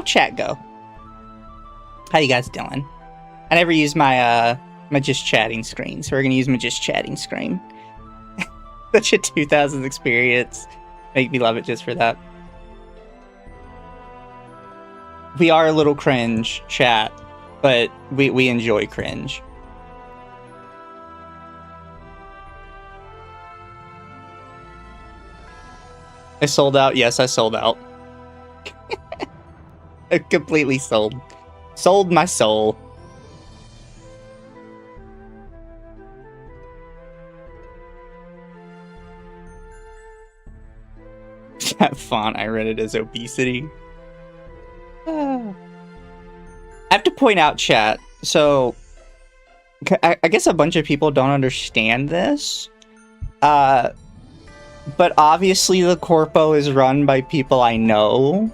chat go? How you guys doing? I never use my my just chatting screen, so we're gonna use my just chatting screen. Such a 2000s experience. Make me love it just for that. We are a little cringe, chat, but we enjoy cringe. I sold out. Yes, I sold out. I completely sold. Sold my soul. That font, I read it as obesity. I have to point out, chat, so I guess a bunch of people don't understand this. But obviously the Corpo is run by people I know.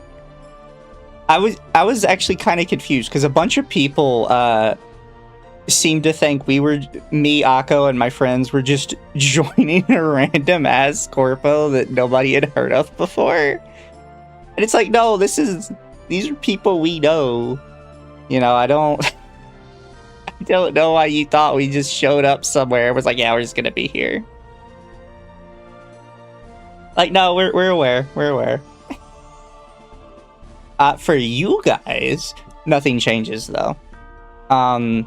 I was actually kind of confused because a bunch of people seemed to think me, Akko, and my friends were just joining a random ass Corpo that nobody had heard of before. And it's like, no, these are people we know. You know, I don't know why you thought we just showed up somewhere and was like, yeah, we're just gonna be here. Like, no, we're aware. We're aware. For you guys, nothing changes, though. I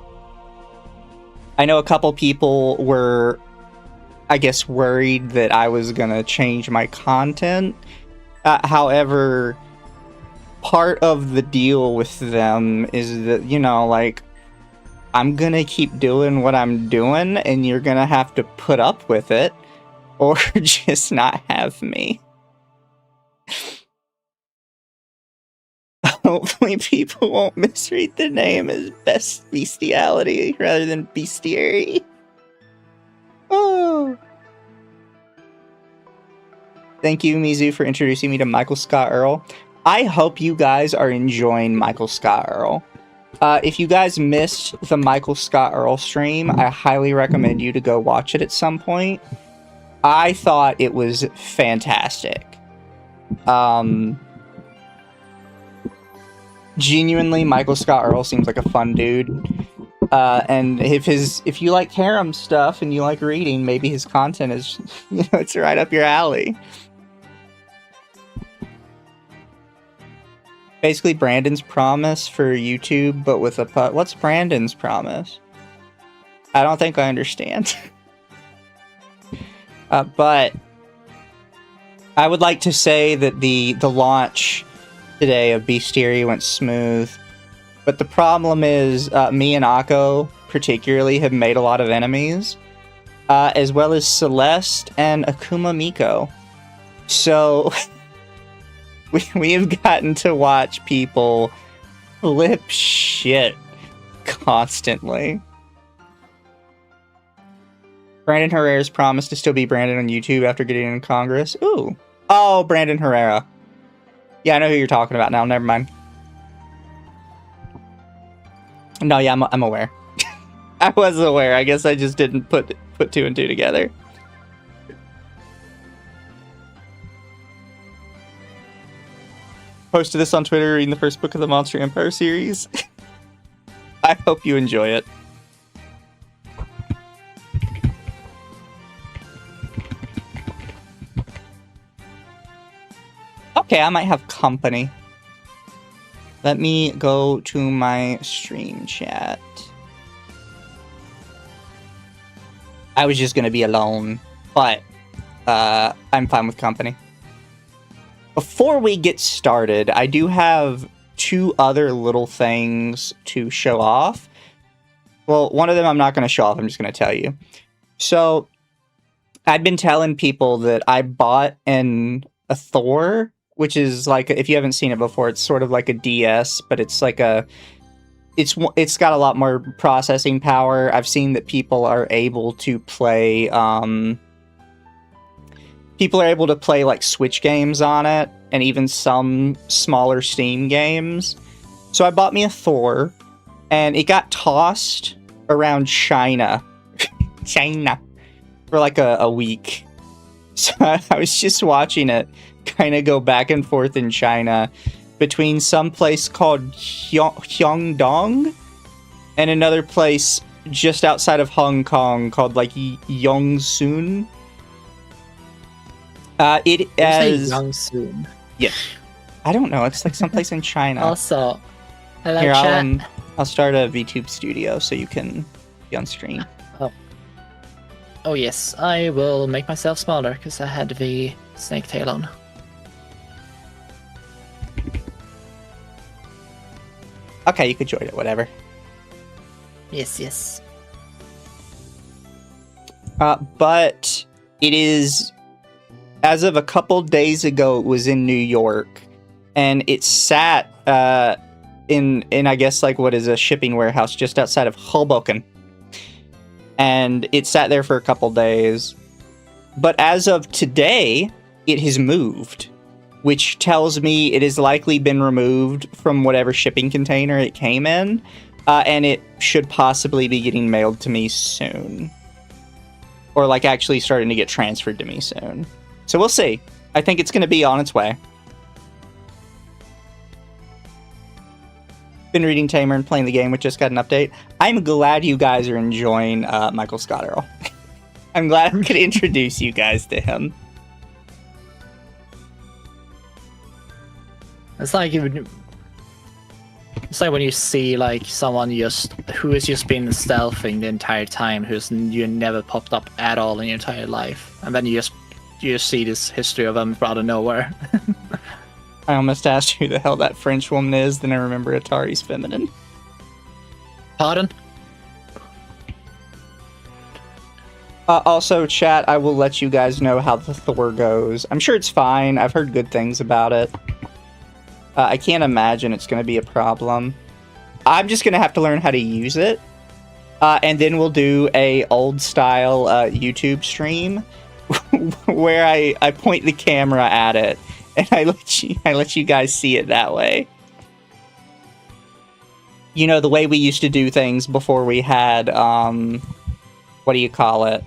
know a couple people were, I guess, worried that I was gonna change my content. However, part of the deal with them is that, you know, like, I'm gonna keep doing what I'm doing, and you're gonna have to put up with it. Or just not have me. Hopefully people won't misread the name as Best Bestiality rather than Bestiary. Oh. Thank you, Mizu, for introducing me to Michael Scott Earl. I hope you guys are enjoying Michael Scott Earl. If you guys missed the Michael Scott Earl stream, I highly recommend you to go watch it at some point. I thought it was fantastic. Genuinely, Michael Scott Earl seems like a fun dude. And if you like harem stuff and you like reading, maybe his content is, you know, it's right up your alley. Basically, Brandon's promise for YouTube, but with a what's Brandon's promise? I don't think I understand. But I would like to say that the launch today of Bestiary went smooth. But the problem is, me and Akko particularly have made a lot of enemies, as well as Celeste and Akuma Miko. So we have gotten to watch people flip shit constantly. Brandon Herrera's promised to still be Brandon on YouTube after getting in Congress. Ooh. Oh, Brandon Herrera. Yeah, I know who you're talking about now. Never mind. No, yeah, I'm aware. I was aware. I guess I just didn't put two and two together. Posted this on Twitter reading the first book of the Monster Empire series. I hope you enjoy it. Okay, I might have company. Let me go to my stream chat. I was just gonna be alone, but I'm fine with company. Before we get started, I do have two other little things to show off. Well, one of them I'm not going to show off, I'm just going to tell you. So, I've been telling people that I bought a Thor, which is like, if you haven't seen it before, it's sort of like a DS, but it's like it's got a lot more processing power. I've seen that people are able to play, like Switch games on it, and even some smaller Steam games. So I bought me a Thor, and it got tossed around China. For like a week. So I was just watching it kind of go back and forth in China. between some place called Hyongdong and another place just outside of Hong Kong called like Yongsun. It is Yongsun. Yeah, I don't know. It's like someplace in China. Also, hello, Here, chat. I'll start a VTube studio so you can be on stream. Oh yes, I will make myself smaller because I had the snake tail on. Okay, you could join it, whatever. Yes. But it is, as of a couple days ago, it was in New York, and it sat in I guess like what is a shipping warehouse just outside of Hoboken. And it sat there for a couple days. But as of today, it has moved, which tells me it has likely been removed from whatever shipping container it came in, and it should possibly be getting mailed to me soon. Or like actually starting to get transferred to me soon. So we'll see. I think it's going to be on its way. Been reading Tamer and playing the game, which just got an update. I'm glad you guys are enjoying Michael Scott Earl. I'm glad I could introduce you guys to him. It's like when you see like someone who has just been stealthing the entire time, you never popped up at all in your entire life, and then you just see this history of them out of nowhere. I almost asked who the hell that French woman is, then I remember Atari's feminine. Pardon? Also, chat, I will let you guys know how the Thor goes. I'm sure it's fine. I've heard good things about it. I can't imagine it's going to be a problem. I'm just going to have to learn how to use it. And then we'll do a old-style YouTube stream where I point the camera at it. And I let you guys see it that way. You know, the way we used to do things before we had, what do you call it?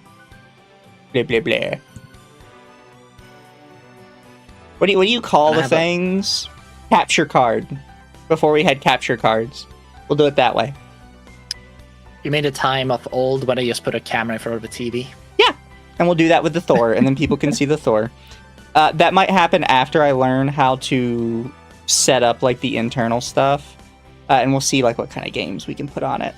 Blah, blah, blah. What do you call the things? Capture card. Before we had capture cards. We'll do it that way. You mean the time of old when I just put a camera in front of the TV? Yeah. And we'll do that with the Thor, and then people can see the Thor. That might happen after I learn how to set up like the internal stuff, and we'll see like what kind of games we can put on it.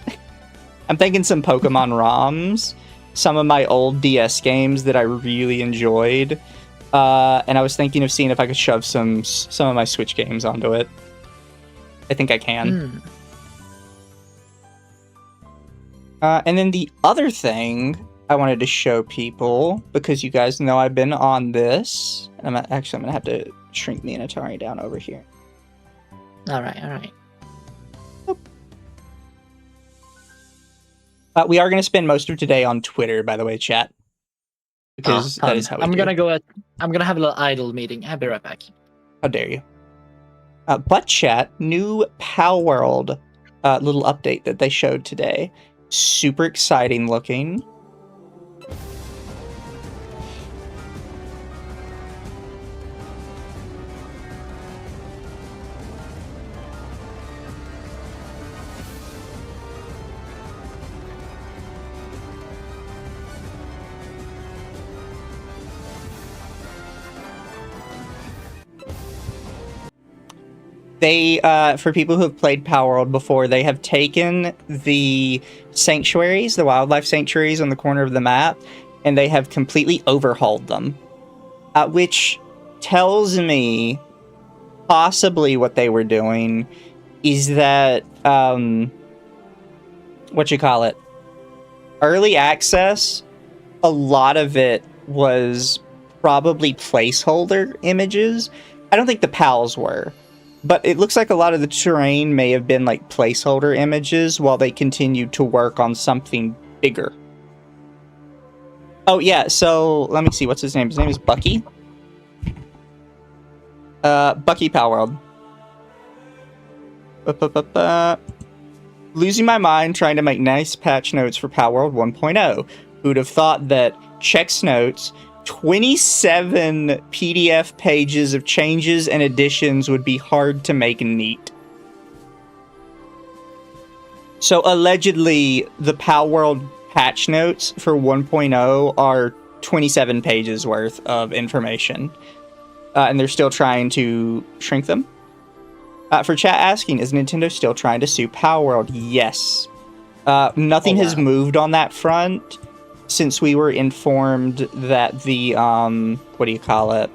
I'm thinking some Pokemon ROMs, some of my old DS games that I really enjoyed, and I was thinking of seeing if I could shove some of my Switch games onto it. I think I can. And then the other thing I wanted to show people, because you guys know I've been on this, and I'm going to have to shrink me and Atari down over here. Alright. We are going to spend most of today on Twitter, by the way, chat. Because that is how we I'm going to have a little idle meeting. I'll be right back. How dare you. But chat, new Pal World little update that they showed today. Super exciting looking. They, for people who have played Power World before, they have taken the sanctuaries, the wildlife sanctuaries on the corner of the map, and they have completely overhauled them. Which tells me possibly what they were doing is that, early access, a lot of it was probably placeholder images. I don't think the PALs were. But it looks like a lot of the terrain may have been like placeholder images while they continued to work on something bigger. Oh yeah, so let me see, what's his name? His name is Bucky. Bucky Palworld. Losing my mind trying to make nice patch notes for Palworld 1.0. Who'd have thought that checks notes 27 PDF pages of changes and additions would be hard to make neat. So allegedly, the Pal World patch notes for 1.0 are 27 pages worth of information. And they're still trying to shrink them. For chat asking, is Nintendo still trying to sue Pal World? Yes. Nothing has moved on that front since we were informed that the, what do you call it?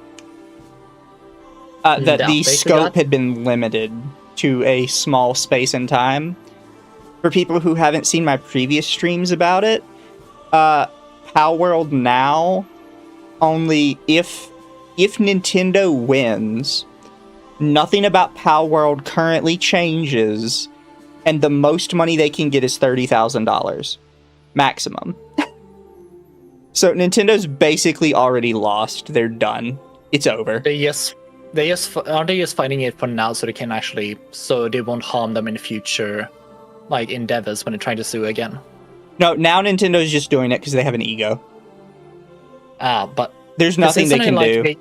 That the scope had been limited to a small space and time. For people who haven't seen my previous streams about it, Pal World now, only if Nintendo wins, nothing about Pal World currently changes, and the most money they can get is $30,000. Maximum. So Nintendo's basically already lost. They're done. It's over. Aren't they just fighting it for now so they won't harm them in future, like, endeavors when they're trying to sue again? No, now Nintendo's just doing it because they have an ego. But there's nothing they can do.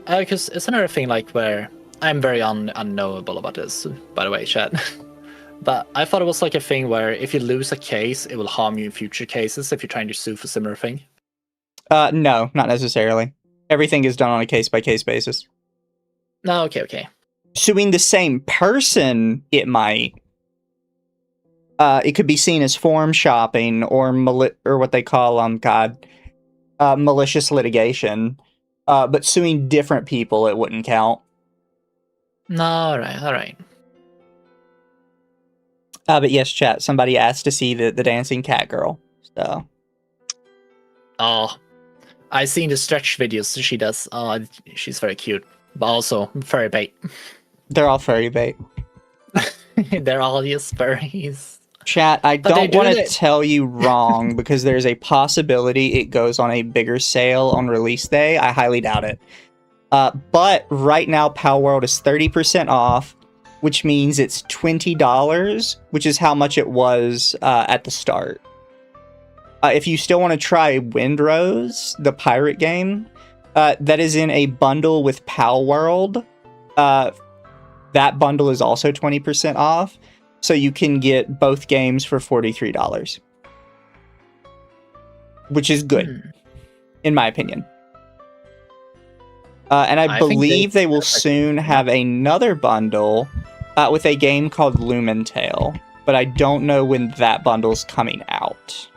Because it's another thing, like, where I'm very unknowable about this, by the way, chat. But I thought it was like a thing where if you lose a case, it will harm you in future cases if you're trying to sue for similar thing. No, not necessarily. Everything is done on a case-by-case basis. No, okay. Suing the same person, it might. It could be seen as form shopping or what they call, malicious litigation. But suing different people, it wouldn't count. No, alright. But yes, chat, somebody asked to see the dancing cat girl. So. Oh, I've seen the stretch videos she does. Oh, she's very cute. But also, furry bait. They're all furry bait. They're all just furries. Chat, I don't want to tell you wrong, because there's a possibility it goes on a bigger sale on release day. I highly doubt it. But right now, Pal World is 30% off, which means it's $20, which is how much it was at the start. If you still want to try Windrose, the pirate game, that is in a bundle with Pal World. That bundle is also 20% off, so you can get both games for $43. Which is good, in my opinion. And I believe they will soon have another bundle with a game called Lumen Tale, but I don't know when that bundle's coming out.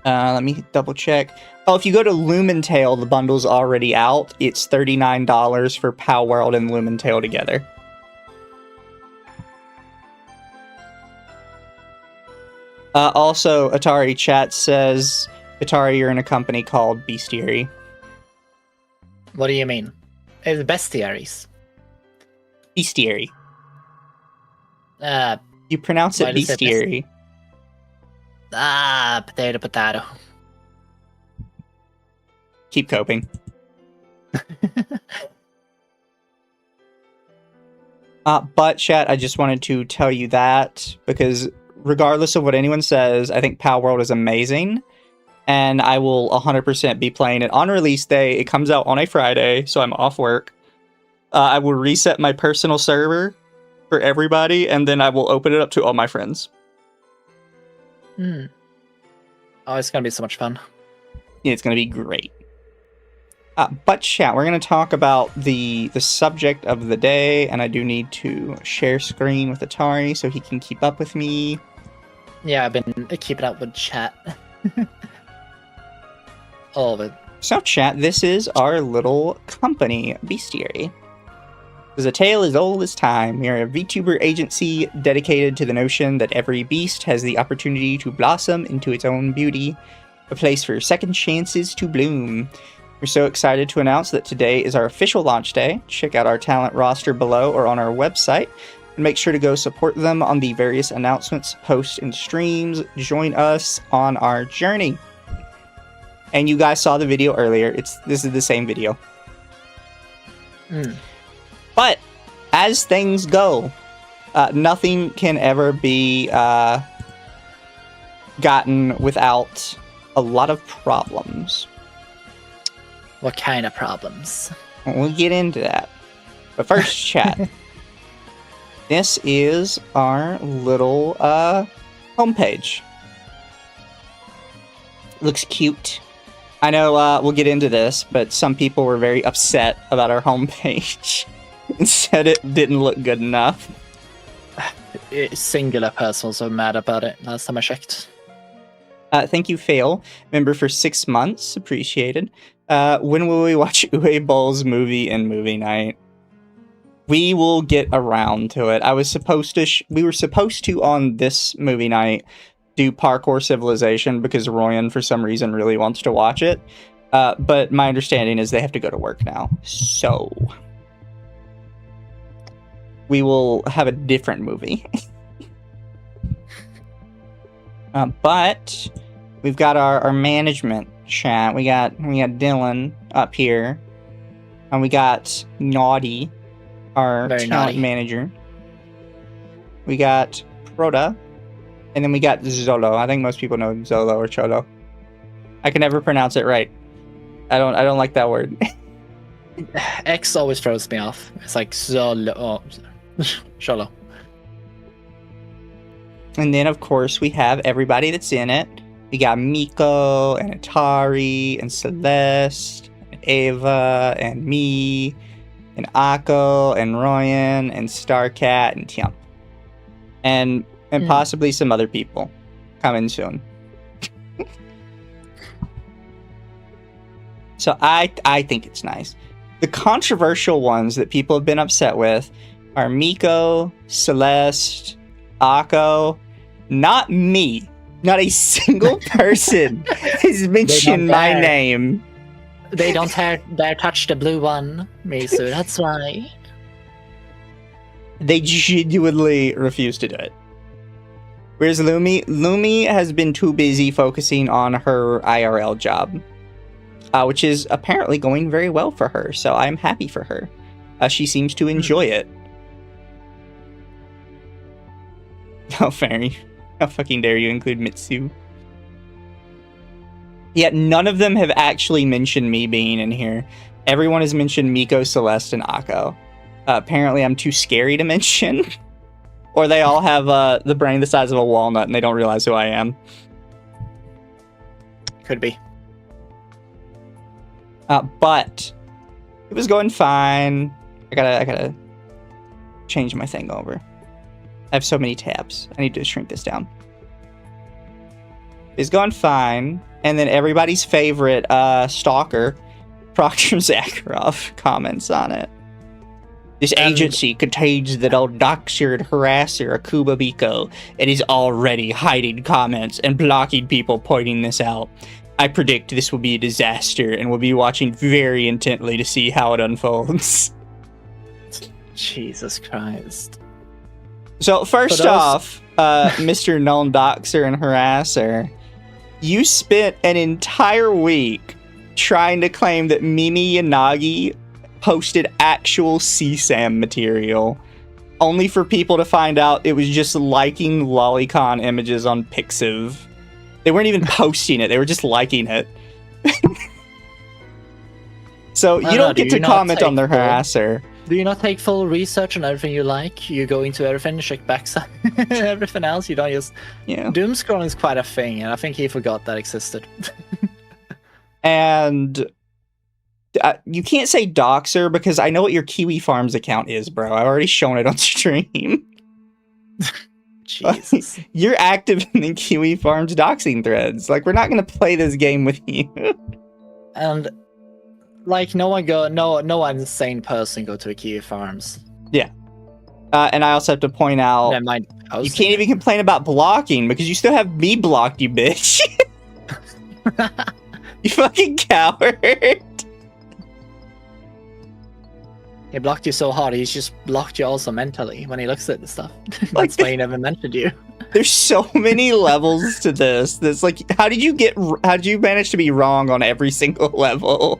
Let me double check. Oh, if you go to Lumen Tale, the bundle's already out. It's $39 for Pal World and Lumen Tale together. Also, Atari chat says, Atari, you're in a company called Bestiary. What do you mean? It's Bestiaries. Bestiary. You pronounce it Bestiary. Potato. Keep coping. But chat, I just wanted to tell you that, because regardless of what anyone says, I think Pal World is amazing. And I will 100% be playing it on release day. It comes out on a Friday, so I'm off work. I will reset my personal server for everybody, and then I will open it up to all my friends. Oh, it's going to be so much fun. Yeah, it's going to be great. But chat, we're going to talk about the subject of the day, and I do need to share screen with Atari so he can keep up with me. Yeah, I've been keeping up with chat. All of it. So chat, this is our little company, Bestiary. There's a tale as old as time. We are a VTuber agency dedicated to the notion that every beast has the opportunity to blossom into its own beauty, a place for second chances to bloom. We're so excited to announce that today is our official launch day. Check out our talent roster below or on our website, and make sure to go support them on the various announcements, posts, and streams. Join us on our journey. And you guys saw the video earlier. This is the same video. But as things go, nothing can ever be gotten without a lot of problems. What kind of problems? We'll get into that. But first, chat. This is our little homepage. Looks cute. I know we'll get into this, but some people were very upset about our homepage and said it didn't look good enough. Singular persons were mad about it last time I checked. Thank you, Fail. Member for 6 months. Appreciated. When will we watch Uwe Boll's movie and movie night? We will get around to it. We were supposed to on this movie night do Parkour Civilization because Royan for some reason really wants to watch it. But my understanding is they have to go to work now. So we will have a different movie. But we've got our management chat. We got Dylan up here. And we got Naughty, our talent manager. We got Proda. And then we got Zolo. I think most people know Zolo or Cholo. I can never pronounce it right. I don't like that word. X always throws me off. It's like Zolo. Oh, Cholo. And then, of course, we have everybody that's in it. We got Miko, and Atari, and Celeste, and Ava, and me, and Akko, and Royan, and Starcat, and Tiamp. And possibly some other people coming soon. So I think it's nice. The controversial ones that people have been upset with are Miko, Celeste, Akko, not me. Not a single person has mentioned my name. They don't dare touch the blue one, Mizu, that's why. They genuinely refuse to do it. Whereas Lumi has been too busy focusing on her IRL job, which is apparently going very well for her, so I'm happy for her. She seems to enjoy it. Oh, Fairy. How fucking dare you include Mitsu? Yet none of them have actually mentioned me being in here. Everyone has mentioned Miko, Celeste, and Akko. Apparently I'm too scary to mention. Or they all have the brain the size of a walnut and they don't realize who I am. Could be. But it was going fine. I gotta change my thing over. I have so many tabs. I need to shrink this down. It's going fine. And then everybody's favorite stalker, Proctor Zakharov, comments on it. This agency contains the old doxer and harasser Akuba Biko and is already hiding comments and blocking people pointing this out. I predict this will be a disaster and will be watching very intently to see how it unfolds. Jesus Christ. So first off, Mr. Null Doxer and Harasser, you spent an entire week trying to claim that Mimi Yanagi posted actual CSAM material, only for people to find out it was just liking Lolicon images on Pixiv. They weren't even posting it, they were just liking it. So you don't get to comment on their Harasser. Do you not take full research on everything you like? You go into everything, check backside, everything else. You don't just... Yeah. Doom scrolling is quite a thing, and I think he forgot that existed. And you can't say Doxer because I know what your Kiwi Farms account is, bro. I've already shown it on stream. Jesus. You're active in the Kiwi Farms doxing threads. Like, we're not going to play this game with you. And... like, no one insane person go to a Kiwi Farms. Yeah. And I also have to point out, you can't even complain about blocking because you still have me blocked, you bitch. You fucking coward. He blocked you so hard, he's just blocked you also mentally when he looks at the stuff. That's why he never mentioned you. There's so many levels to this. There's like, how did you manage to be wrong on every single level?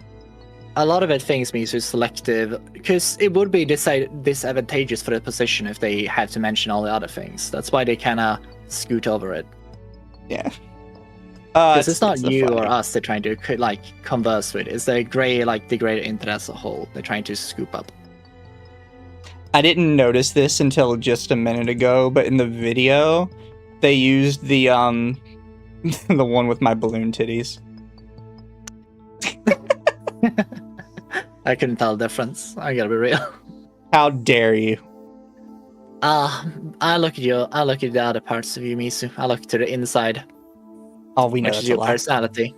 A lot of it things me is selective, because it would be disadvantageous for the position if they had to mention all the other things. That's why they kind of scoot over it. Yeah. Because it's not the you funny. or us they're trying to like converse with. It's the greater internet as a whole. They're trying to scoop up. I didn't notice this until just a minute ago, but in the video, they used the the one with my balloon titties. I couldn't tell the difference. I gotta be real. How dare you? I look at you. I look at the other parts of you, Mizu. I look to the inside, Oh, we know which that's is a your lie. personality.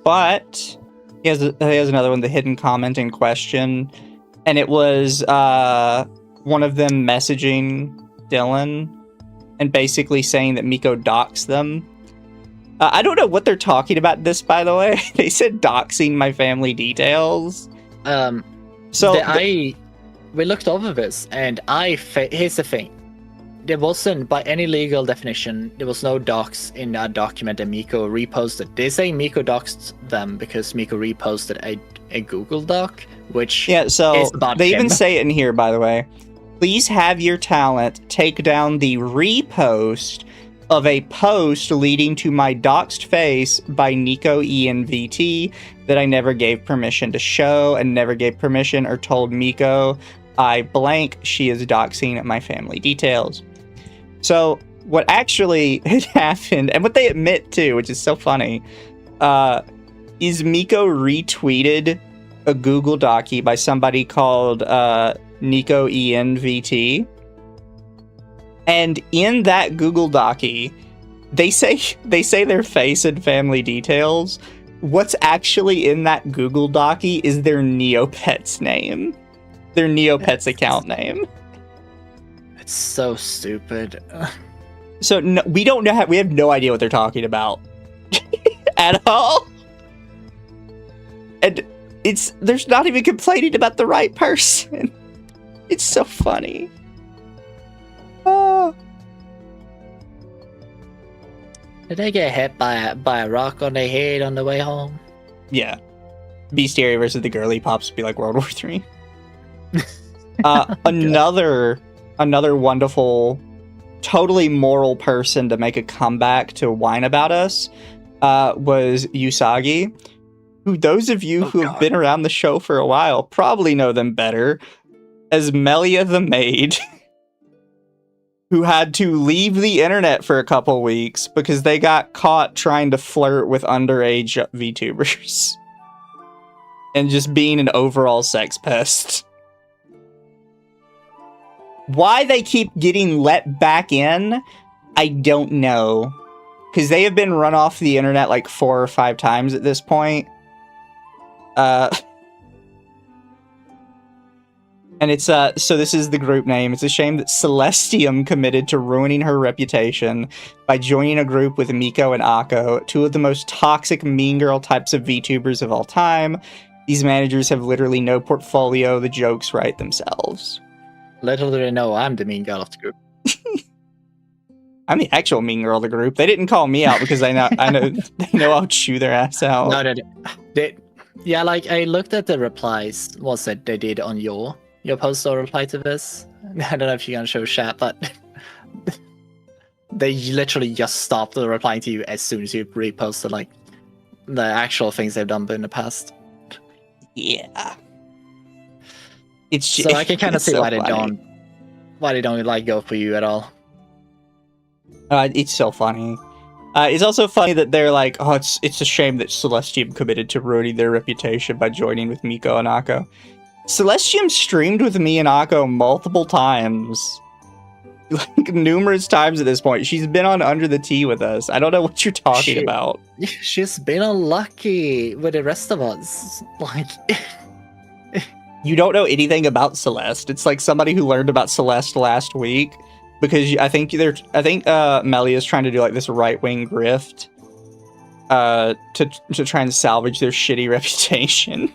But he has another one, the hidden comment in question, and it was one of them messaging Dylan and basically saying that Miko doxed them. I don't know what they're talking about this, by the way. They said doxing my family details. We looked over this, and here's the thing. There wasn't, by any legal definition, there was no docs in that document that Miko reposted. They say Miko doxed them because Miko reposted a Google Doc, which is about they him. even say it in here, by the way. Please have your talent take down the repost of a post leading to my doxed face by Nico ENVT that I never gave permission to show and never gave permission or told Miko I blank she is doxing my family details. So what actually had happened, and what they admit to, which is so funny, is Miko retweeted a Google Docie by somebody called Nico ENVT. And in that Google Docie, they say their face and family details. What's actually in that Google Docie is their Neopets name. Their Neopets account name. It's so stupid. So no, we don't know we have no idea what they're talking about at all. And there's not even complaining about the right person. It's so funny. Oh. Did they get hit by a rock on their head on the way home? Yeah. Bestiary versus the girly pops would be like World War III. Another wonderful, totally moral person to make a comeback to whine about us was Usagi, who those of you who have been around the show for a while probably know them better as Melia the maid, who had to leave the internet for a couple weeks because they got caught trying to flirt with underage VTubers and just being an overall sex pest. Why they keep getting let back in, I don't know. Because they have been run off the internet like 4 or 5 times at this point. And it's, so this is the group name. It's a shame that Celestium committed to ruining her reputation by joining a group with Miko and Akko, 2 of the most toxic mean girl types of VTubers of all time. These managers have literally no portfolio. The jokes write themselves. Little do they know I'm the mean girl of the group. I'm the actual mean girl of the group. They didn't call me out because I know they know I'll chew their ass out. No, yeah, like I looked at the replies. What's that they did on your post or reply to this? I don't know if you're gonna show chat, but they literally just stopped replying to you as soon as you reposted like the actual things they've done in the past. Yeah. So I can kind of see so why they don't like go for you at all. It's so funny. It's also funny that they're like, oh, it's a shame that Celestium committed to ruining their reputation by joining with Miko and Akko. Celestium streamed with me and Akko multiple times. Like, numerous times at this point. She's been on Under the Tea with us. I don't know what you're talking about. She's been unlucky with the rest of us. Like... You don't know anything about Celeste. It's like somebody who learned about Celeste last week because I think Melia's trying to do like this right-wing grift to try and salvage their shitty reputation.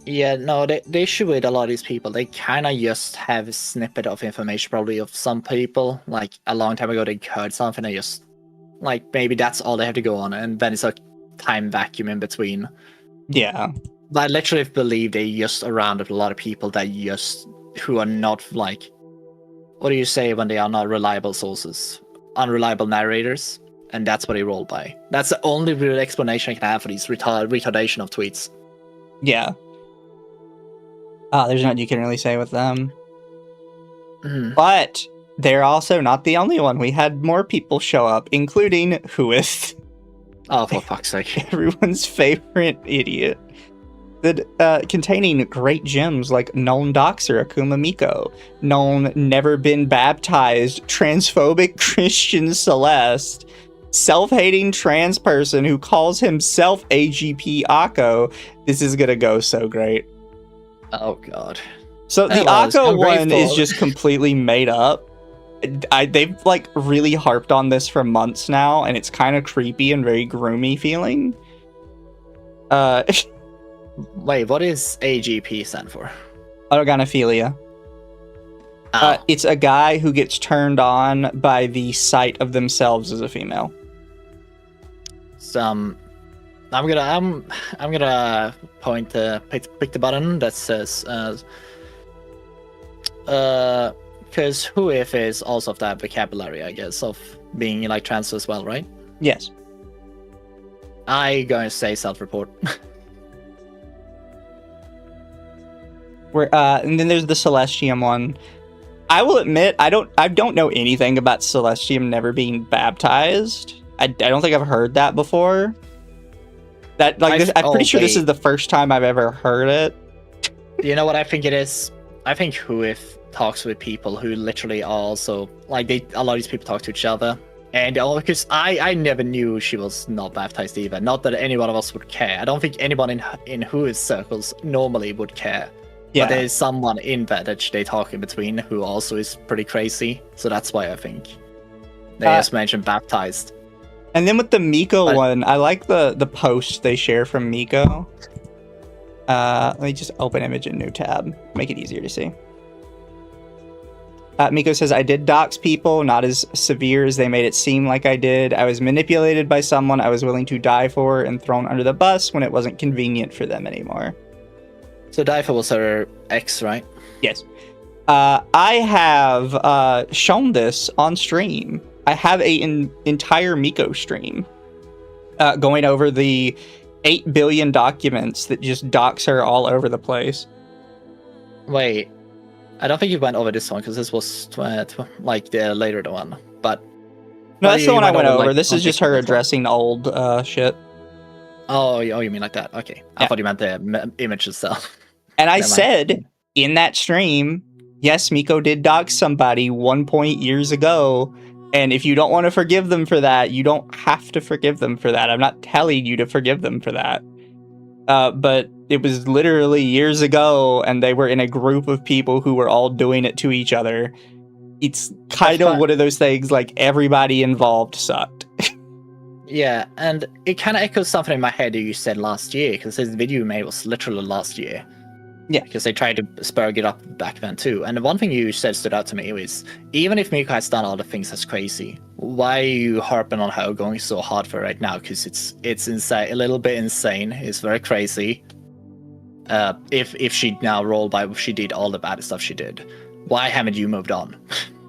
Yeah, no, the issue with a lot of these people, they kind of just have a snippet of information probably of some people. Like a long time ago they heard something and just like maybe that's all they have to go on, and then it's a time vacuum in between. Yeah. I literally believe they just around a lot of people that who are not like, what do you say when they are not reliable sources? unreliable narrators, and that's what they roll by. That's the only real explanation I can have for these retardation of tweets. Yeah. There's nothing you can really say with them. But they're also not the only one. We had more people show up, including Huith. Oh, for fuck's sake. Everyone's favorite idiot. Containing great gems like known doxer Akuma Miko, known never been baptized transphobic Christian Celeste, self-hating trans person who calls himself AGP Akko. This is gonna go so great. Oh god. So the Akko one is just completely made up. They've like really harped on this for months now, and it's kind of creepy and very groomy feeling. Wait, what is AGP stand for? Autogonophilia. Oh. It's a guy who gets turned on by the sight of themselves as a female. I'm gonna pick the button that says because Huith is also of that vocabulary, I guess, of being like trans as well, right? Yes. I going to say self-report. And then there's the Celestium one. I will admit I don't know anything about Celestium never being baptized. I don't think I've heard that before. I'm pretty sure this is the first time I've ever heard it. You know what I think it is? I think Huith talks with people who literally also like a lot of these people talk to each other, and because I never knew she was not baptized either. Not that any one of us would care. I don't think anyone in Huith's circles normally would care. Yeah. But there's someone in that they talk in between who also is pretty crazy. So that's why I think they just mentioned baptized. And then with the Miko one, I like the post they share from Miko. Let me just open image in new tab, make it easier to see. Miko says, I did dox people, not as severe as they made it seem like I did. I was manipulated by someone I was willing to die for and thrown under the bus when it wasn't convenient for them anymore. So Daifa was her ex, right? Yes. I have shown this on stream. I have an entire Miko stream going over the 8 billion documents that just dox her all over the place. Wait, I don't think you went over this one because this was like the later one. But no, that's the one I went over. This is just her addressing old shit. Oh, you mean like that? Okay, I thought you meant the image itself. And I said in that stream, yes, Miko did dox somebody 1 point years ago. And if you don't want to forgive them for that, you don't have to forgive them for that. I'm not telling you to forgive them for that. But it was literally years ago, and they were in a group of people who were all doing it to each other. It's kind of one of those things, like, everybody involved sucked. Yeah, and it kind of echoes something in my head that you said last year, because this video you made was literally last year. Yeah. Because they tried to spur it up back then too. And the one thing you said stood out to me was, even if Miko has done all the things that's crazy, why are you harping on her going so hard for it right now? Because it's insane, a little bit insane. It's very crazy. If she now rolled by she did all the bad stuff she did, why haven't you moved on?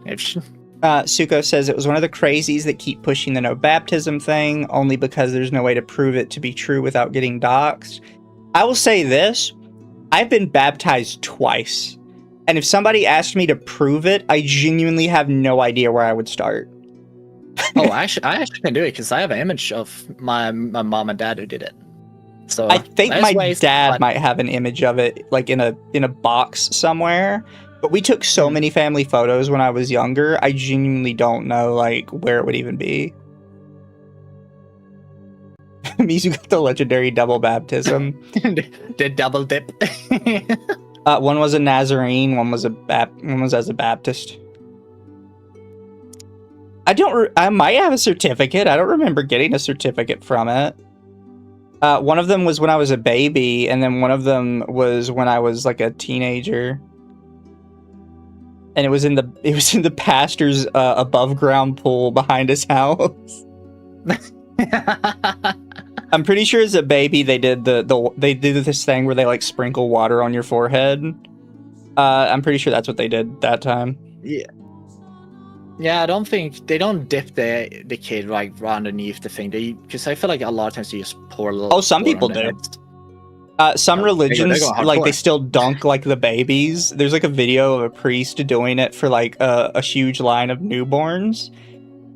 Suko says it was one of the crazies that keep pushing the no baptism thing, only because there's no way to prove it to be true without getting doxxed. I will say this. I've been baptized twice, and if somebody asked me to prove it, I genuinely have no idea where I would start. Oh, I actually can do it because I have an image of my mom and dad who did it. So I think my dad might have an image of it, like in a box somewhere. But we took so many family photos when I was younger. I genuinely don't know like where it would even be. Mizu got the legendary double baptism. The double dip. One was a Nazarene, one was as a Baptist. I might have a certificate. I don't remember getting a certificate from it. One of them was when I was a baby, and then one of them was when I was like a teenager. And it was in the pastor's above ground pool behind his house. I'm pretty sure as a baby they did they did this thing where they like sprinkle water on your forehead. I'm pretty sure that's what they did that time. Yeah. Yeah, I don't think they don't dip the kid like underneath the thing. Because I feel like a lot of times they just pour a little. Oh, some pour people on the do. head. Some religions, go like, they hardcore. still dunk, like, the babies. There's, like, a video of a priest doing it for, like, a huge line of newborns.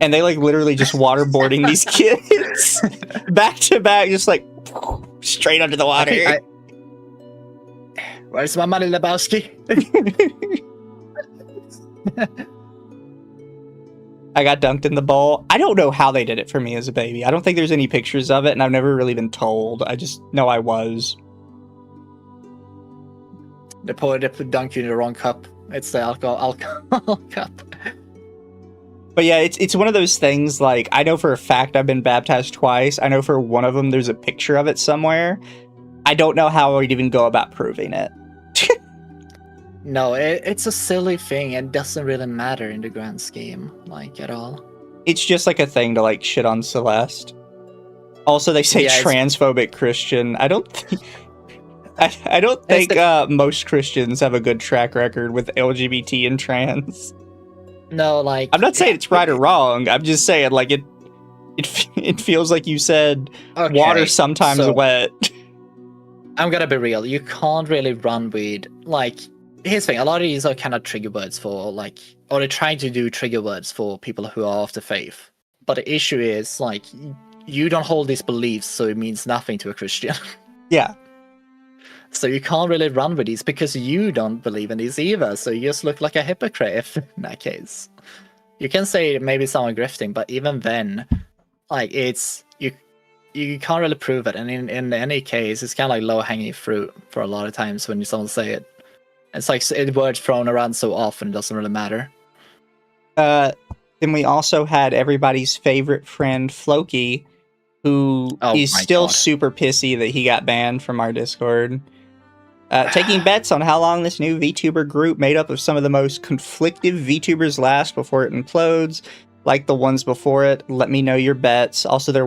And they, like, literally just waterboarding these kids back to back, just, like, straight under the water. Where's my money, Lebowski? I got dunked in the bowl. I don't know how they did it for me as a baby. I don't think there's any pictures of it, and I've never really been told. I just know I was. They dunk you in the wrong cup. It's the alcohol cup. But yeah, it's one of those things, like, I know for a fact I've been baptized twice. I know for one of them there's a picture of it somewhere. I don't know how I'd even go about proving it. No, it's a silly thing and doesn't really matter in the grand scheme, like, at all. It's just like a thing to, like, shit on Celeste. Also, they say transphobic Christian. I don't think... I don't think most Christians have a good track record with LGBT and trans. No, like... I'm not saying it's right or wrong. I'm just saying, like, it feels like you said water sometimes wet. I'm gonna be real. You can't really run with, like... Here's the thing. A lot of these are kind of trigger words for, like... Or they're trying to do trigger words for people who are of the faith. But the issue is, like, you don't hold these beliefs, so it means nothing to a Christian. Yeah. So you can't really run with these because you don't believe in these either. So you just look like a hypocrite if, in that case. You can say maybe someone grifting, but even then, like, it's you can't really prove it. And in any case, it's kind of like low-hanging fruit for a lot of times when someone say it. It's like words thrown around so often, it doesn't really matter. Then we also had everybody's favorite friend, Floki, who is still super pissy that he got banned from our Discord. Taking bets on how long this new VTuber group made up of some of the most conflictive VTubers last before it implodes, like the ones before it. Let me know your bets. Also, their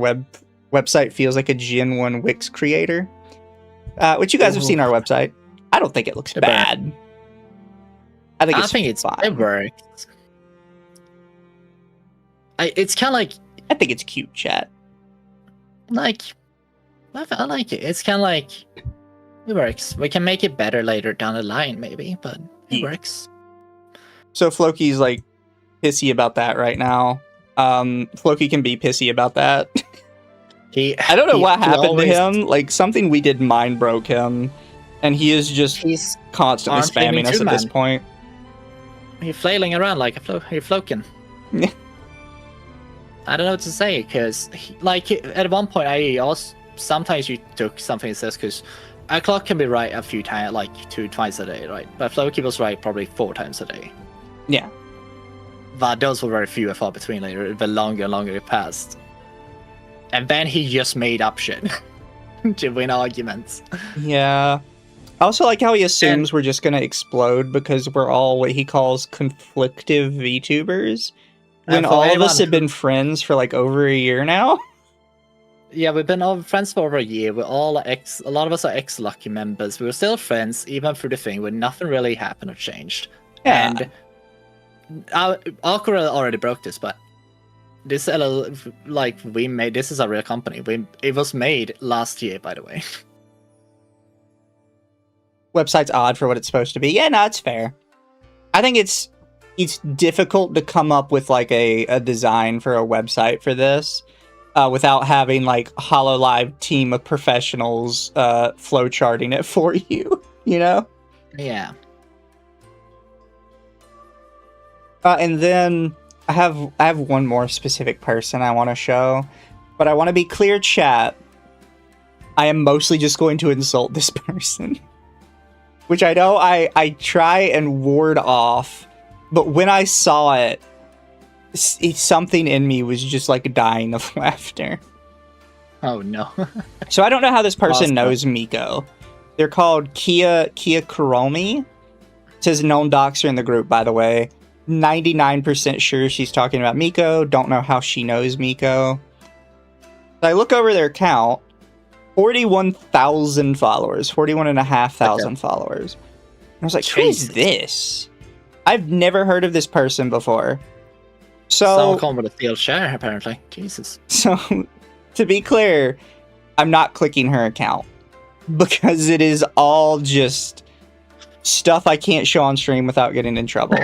website feels like a Gen 1 Wix creator. Which you guys have seen our website. I don't think it looks bad. I think it's fine. It works. It's kind of like... I think it's cute, chat. Like... I like it. It's kind of like... It works. We can make it better later down the line, maybe, but it works. So Floki's, like, pissy about that right now. Floki can be pissy about that. I don't know what happened to him. Like, something we did mind broke him. And he is just constantly spamming us at this point. He's flailing around like a flokin. I don't know what to say, because, like, at one point, sometimes you took something that says, because a clock can be right a few times, like twice a day, right? But Floki was right probably 4 times a day. Yeah. But those were very few and far between later, the longer and longer it passed. And then he just made up shit to win arguments. Yeah. I also like how he assumes we're just going to explode because we're all what he calls conflictive VTubers. When all of us have been friends for like over a year now. Yeah, we've been friends for over a year. We're all a lot of us are ex-Lucky members. We were still friends, even through the thing where nothing really happened or changed. Yeah. And Akura already broke this, but this we made this is a real company. It was made last year, by the way. Website's odd for what it's supposed to be. Yeah, no, it's fair. I think it's difficult to come up with like a design for a website for this without having like HoloLive team of professionals flowcharting it for you, you know? Yeah. And then I have one more specific person I want to show, but I want to be clear, chat. I am mostly just going to insult this person. Which I know I try and ward off, but when I saw it, something in me was just like dying of laughter. Oh no. So I don't know how this person knows Miko. They're called Kia Kuromi. It says known doxer in the group, by the way. 99% sure she's talking about Miko. Don't know how she knows Miko. So I look over their account. 41,000 followers, 41,500 followers. And I was like, who is this? I've never heard of this person before. Someone So, come with a steel chair, apparently. Jesus. so to be clear, I'm not clicking her account because it is all just stuff I can't show on stream without getting in trouble.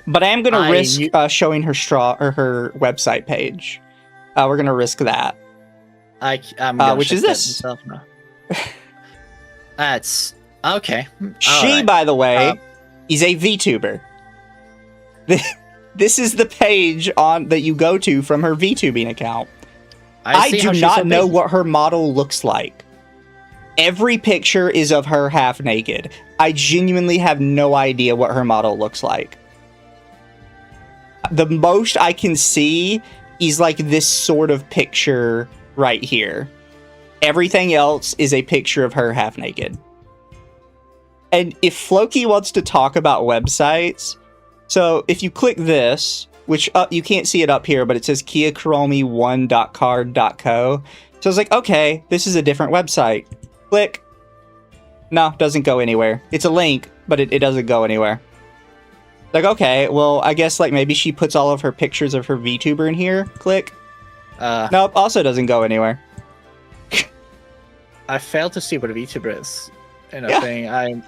But I am going to risk showing her her website page. We're going to risk that. I'm which is this? That's okay. She, by the way, is a VTuber. This is the page that you go to from her VTubing account. I do not know what her model looks like. Every picture is of her half naked. I genuinely have no idea what her model looks like. The most I can see is like this sort of picture right here. Everything else is a picture of her half naked. And if Floki wants to talk about websites, so if you click this, which you can't see it up here, but it says kiakuromi1.card.co. So I was like, okay, this is a different website. Click. No, doesn't go anywhere. It's a link, but it doesn't go anywhere. Like, okay, well, I guess like maybe she puts all of her pictures of her VTuber in here. Click. Nope, also doesn't go anywhere. I failed to see what a VTuber is in a thing.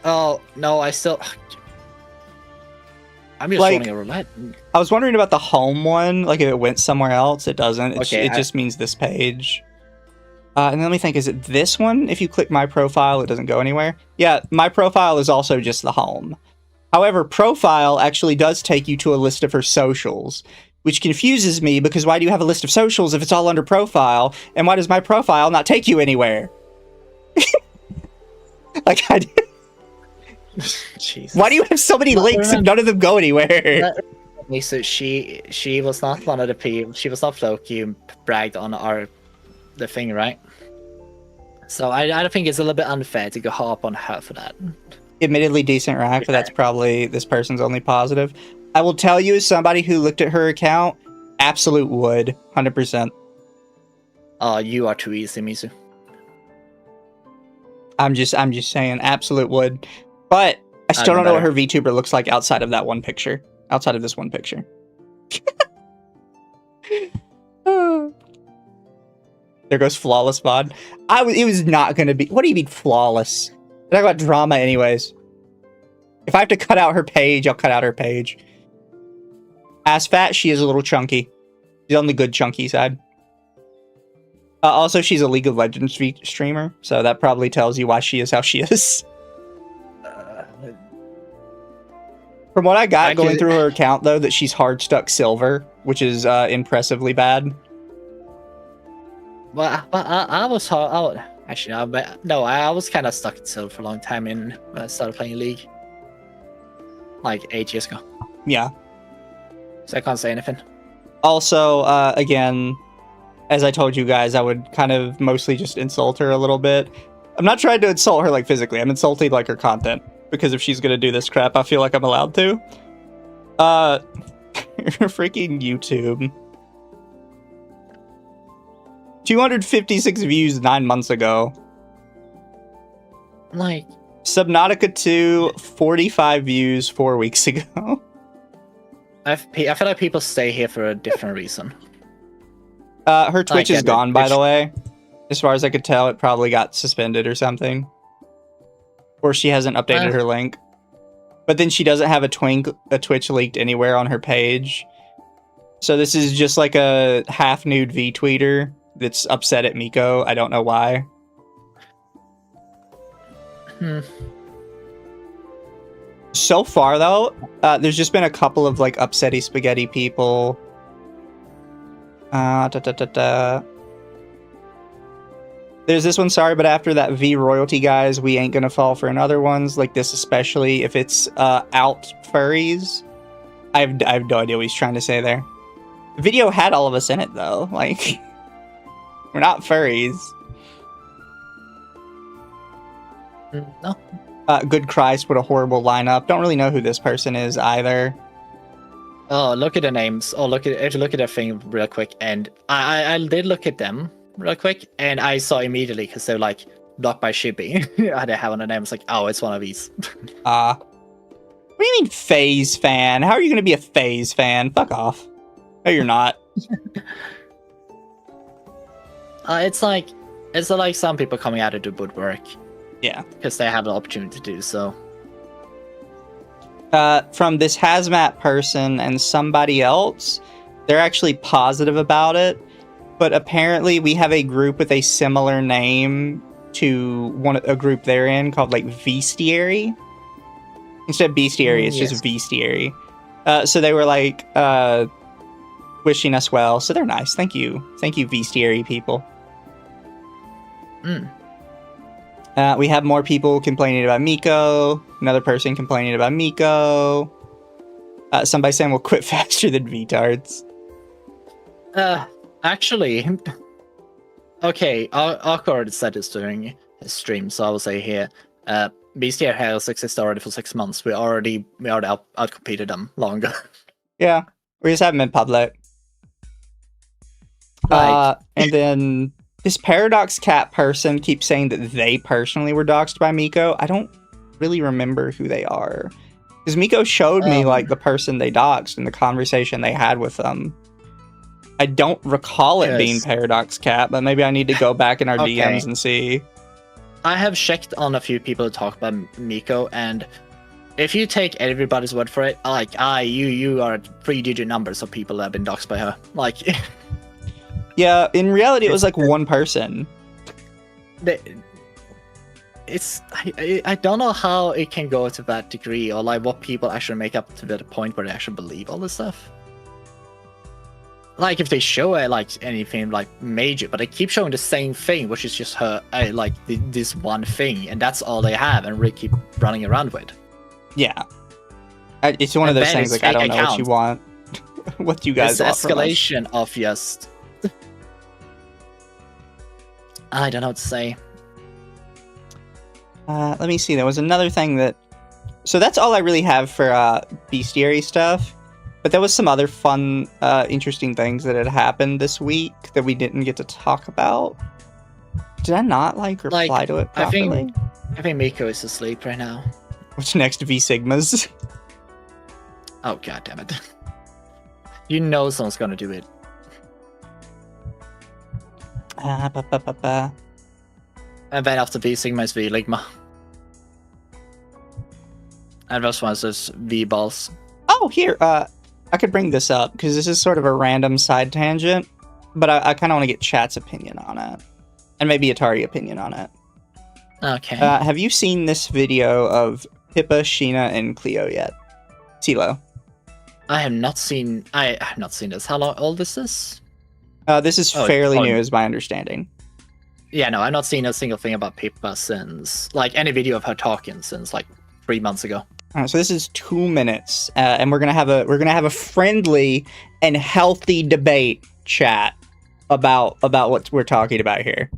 Oh, no, I'm just running a roulette. I was wondering about the home one, like if it went somewhere else. It doesn't. It just means this page. And then let me think, is it this one? If you click my profile, it doesn't go anywhere. Yeah, my profile is also just the home. However, profile actually does take you to a list of her socials, which confuses me because why do you have a list of socials if it's all under profile? And why does my profile not take you anywhere? Like, Jesus. Why do you have so many links and none of them go anywhere? So she was not one of the people. She was not Floki who bragged on the thing, right? So I think it's a little bit unfair to go harp on her for that. Admittedly decent rack, but that's probably this person's only positive. I will tell you, as somebody who looked at her account, absolute wood, 100%. Oh, you are too easy, Mizu. I'm just saying, absolute wood. But I still don't know what her VTuber looks like outside of that one picture. Outside of this one picture. There goes flawless VOD. It was not going to be... What do you mean flawless? Talk about drama anyways. If I have to cut out her page, I'll cut out her page. Ass fat, she is a little chunky. She's on the good chunky side. Also, she's a League of Legends streamer, so that probably tells you why she is how she is. From what I got going through her account, though, that she's hard stuck silver, which is impressively bad. Well, I was hard. Actually, no, I was kind of stuck in silver for a long time when I started playing League. Like 8 years ago. Yeah. So I can't say anything. Also, again, as I told you guys, I would kind of mostly just insult her a little bit. I'm not trying to insult her like physically. I'm insulting like her content. Because if she's gonna do this crap, I feel like I'm allowed to. Freaking YouTube. 256 views 9 months ago. Like... Subnautica 2, 45 views 4 weeks ago. I feel like people stay here for a different reason. Her Twitch is gone, by the way. As far as I could tell, it probably got suspended or something. Or she hasn't updated her link. But then she doesn't have a Twitch linked anywhere on her page. So this is just like a half-nude V-tweeter that's upset at Miko. I don't know why. So far, though, there's just been a couple of like upsetty spaghetti people. There's this one, sorry, but after that V royalty, guys, we ain't gonna fall for another ones like this, especially if it's out furries. I have no idea what he's trying to say there. The video had all of us in it, though. Like, we're not furries. No. Good Christ, what a horrible lineup. Don't really know who this person is either. Oh, look at the names. Oh, look at their thing real quick. And I did look at them real quick, and I saw immediately because they're like blocked by shipping. I didn't have on the name. It's like, oh, it's one of these. What do you mean phase fan? How are you going to be a phase fan? Fuck off. No, you're not. It's like some people coming out of the woodwork Yeah. because they have the opportunity to do so. From this hazmat person and somebody else, they're actually positive about it. But apparently we have a group with a similar name to a group they're in called like Bestiary. Instead of Bestiary, it's just Bestiary. So they were like wishing us well. So they're nice. Thank you. Thank you, Bestiary people. We have more people complaining about Miko. Another person complaining about Miko. Somebody saying we'll quit faster than VTards. Actually, okay, Awkward said this during his stream, so I will say here, Bestiary has existed already for 6 months. We already outcompeted them longer. Yeah, we just haven't been public. Like, and then this Paradox Cat person keeps saying that they personally were doxxed by Miko. I don't really remember who they are. Because Miko showed me like the person they doxxed and the conversation they had with them. I don't recall it being Paradox Cat, but maybe I need to go back in our DMs and see. I have checked on a few people to talk about Miko, and if you take everybody's word for it, like, you are 3-digit numbers of people that have been doxxed by her. Like, yeah, in reality, it was like one person. I don't know how it can go to that degree, or like what people actually make up to the point where they actually believe all this stuff. Like, if they show like anything like major, but they keep showing the same thing, which is just her like this one thing, and that's all they have, and really keep running around with. Yeah, it's one of those things like I don't know what you want. What do you guys want from us? Escalation of just I don't know what to say. Let me see. There was another thing that. So that's all I really have for Bestiary stuff. But there was some other fun, interesting things that had happened this week that we didn't get to talk about. Did I not reply to it properly? I think Miko is asleep right now. What's next? V Sigmas. Oh god damn it! You know someone's gonna do it. And then after V Sigma is V Ligma. And this one is V Balls. Oh, here, I could bring this up because this is sort of a random side tangent, but I kind of want to get Chat's opinion on it, and maybe Atari opinion on it. Okay. Have you seen this video of Pippa, Sheena, and Cleo yet? Tilo. I have not seen this. How old is this? This is fairly new, is my understanding. Yeah, no, I've not seen a single thing about Pippa since, like, any video of her talking since, like, 3 months ago. So this is 2 minutes, and we're gonna have a friendly and healthy debate, Chat, about what we're talking about here.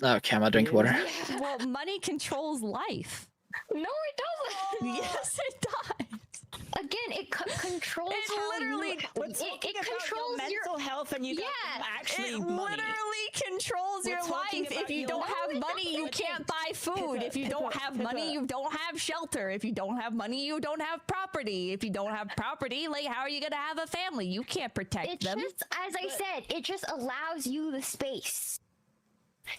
Okay, I'm gonna drink water. Well, money controls life. No, it doesn't. Yes, it does. Again, it controls It how literally- it controls your mental health, and you got actually It money. literally controls your life. If you don't have money, you can't buy food. If you don't have money, you don't have shelter. If you don't have money, you don't have property. If you don't have property, like, how are you gonna have a family? You can't protect them. Just, as I said, it just allows you the space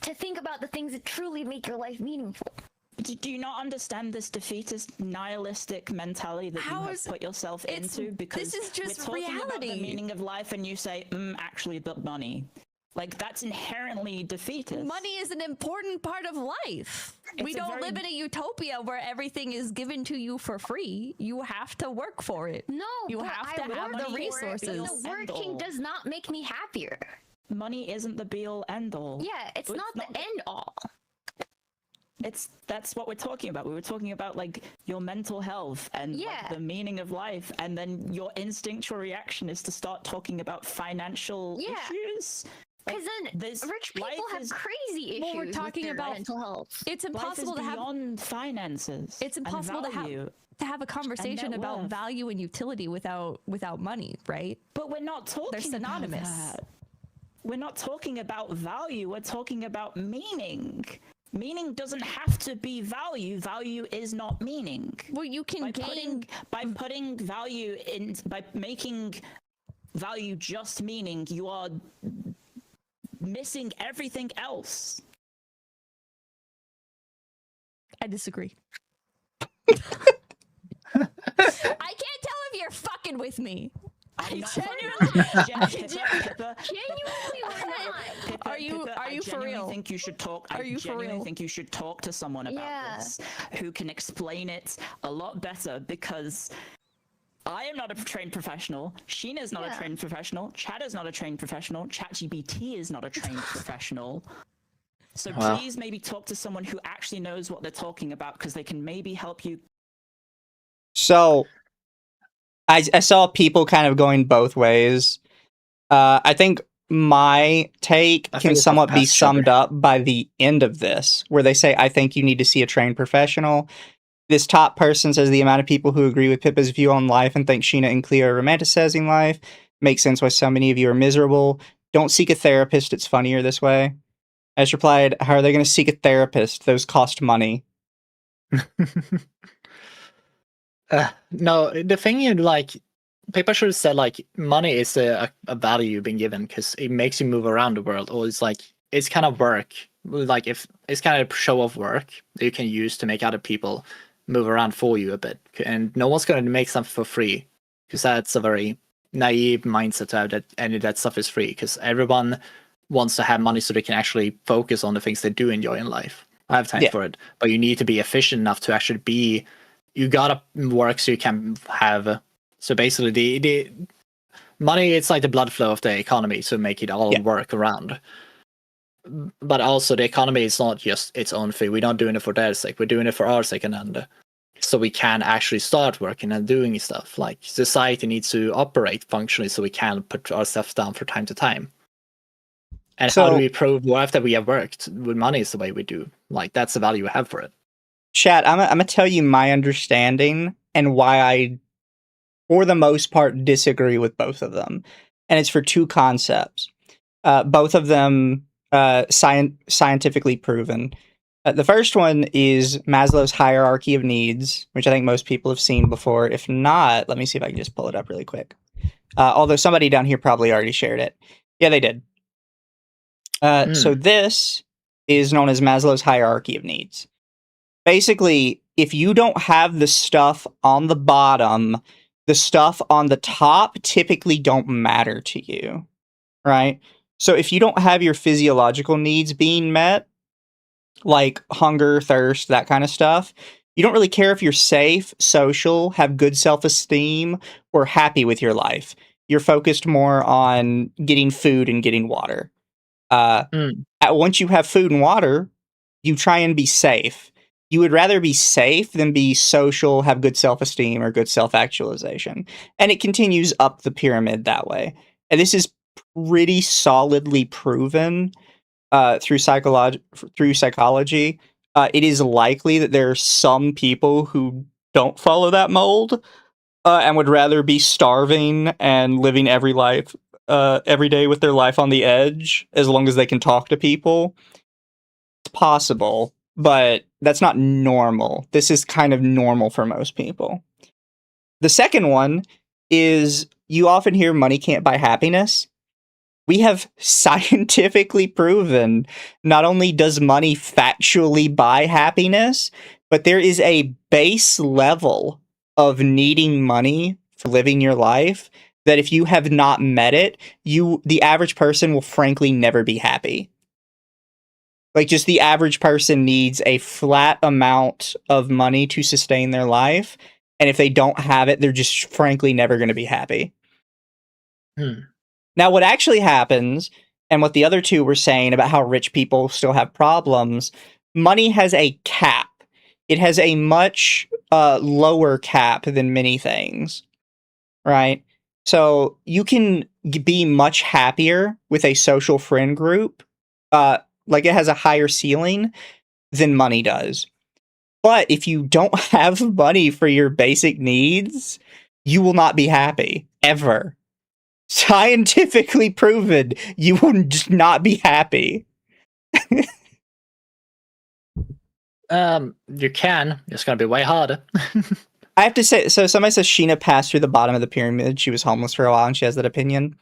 to think about the things that truly make your life meaningful. Do you not understand this defeatist, nihilistic mentality that you have put yourself into? Because this is just we're talking about the reality. meaning of life, and you say, actually, but money. Like, that's inherently defeatist. Money is an important part of life. We don't live in a utopia where everything is given to you for free. You have to work for it. No, you but have to I have work the for it, resources. but the working does not make me happier. Money isn't the be-all, end-all. Yeah, it's not the end-all. That's what we're talking about. We were talking about, like, your mental health and like, the meaning of life, and then your instinctual reaction is to start talking about financial issues. Because then rich people have crazy issues. Well, we're talking with their about mental health. It's impossible to have beyond finances. It's impossible to have a conversation about value and utility without money, right? But we're not talking. They're synonymous. About that. We're not talking about value. We're talking about meaning. meaning doesn't have to be value. Value is not meaning. Well, you can By making value just meaning, you are missing everything else. I disagree. I can't tell if you're fucking with me. I'm not genuinely- Pippa, Genuinely or not? Pippa, Are you for real? Think you should talk. Are you for real? I think you should talk to someone about this who can explain it a lot better, because I am not a trained professional. Sheena's not a trained professional. Chad is not a trained professional. ChatGPT is not a trained professional. So please maybe talk to someone who actually knows what they're talking about, because they can maybe help you. So, I saw people kind of going both ways. I think my take can somewhat be summed up by the end of this, where they say, I think you need to see a trained professional. This top person says the amount of people who agree with Pippa's view on life and think Sheena and Cleo are romanticizing life makes sense why so many of you are miserable. Don't seek a therapist. It's funnier this way. Ash replied, how are they going to seek a therapist? Those cost money. No, the thing is, like, people should have said, like, money is a value you've been given because it makes you move around the world, or it's like, it's kind of work. Like, if it's kind of show of work that you can use to make other people move around for you a bit. And no one's going to make something for free, because that's a very naive mindset to have, that any of that stuff is free, because everyone wants to have money so they can actually focus on the things they do enjoy in life. I have time for it, but you need to be efficient enough to actually be. You gotta work so you can have. So basically, the money, it's like the blood flow of the economy, so make it all work around. But also, the economy is not just its own thing. We're not doing it for their sake. We're doing it for our sake, and so we can actually start working and doing stuff. Like, society needs to operate functionally, so we can put ourselves down from time to time. And how do we prove after we have worked with money is the way we do? Like, that's the value we have for it. Chat, I'm going to tell you my understanding and why I, for the most part, disagree with both of them. And it's for two concepts. Both of them scientifically proven. The first one is Maslow's hierarchy of needs, which I think most people have seen before. If not, let me see if I can just pull it up really quick. Although somebody down here probably already shared it. Yeah, they did. So this is known as Maslow's hierarchy of needs. Basically, if you don't have the stuff on the bottom, the stuff on the top typically don't matter to you, right? So if you don't have your physiological needs being met, like hunger, thirst, that kind of stuff, you don't really care if you're safe, social, have good self-esteem, or happy with your life. You're focused more on getting food and getting water. Once you have food and water, you try and be safe. You would rather be safe than be social, have good self-esteem, or good self-actualization. And it continues up the pyramid that way. And this is pretty solidly proven through psychology. It is likely that there are some people who don't follow that mold and would rather be starving and living every day with their life on the edge, as long as they can talk to people. It's possible, but that's not normal. This is kind of normal for most people. The second one is, you often hear money can't buy happiness. We have scientifically proven not only does money factually buy happiness, but there is a base level of needing money for living your life that if you have not met it, the average person will frankly never be happy. Like, just the average person needs a flat amount of money to sustain their life. And if they don't have it, they're just frankly never going to be happy. Now, what actually happens, and what the other two were saying about how rich people still have problems, money has a cap. It has a much lower cap than many things, right? So you can be much happier with a social friend group. Like, it has a higher ceiling than money does. But if you don't have money for your basic needs, you will not be happy, ever. Scientifically proven, you will just not be happy. You can. It's gonna be way harder. I have to say, so somebody says Sheena passed through the bottom of the pyramid. She was homeless for a while and she has that opinion.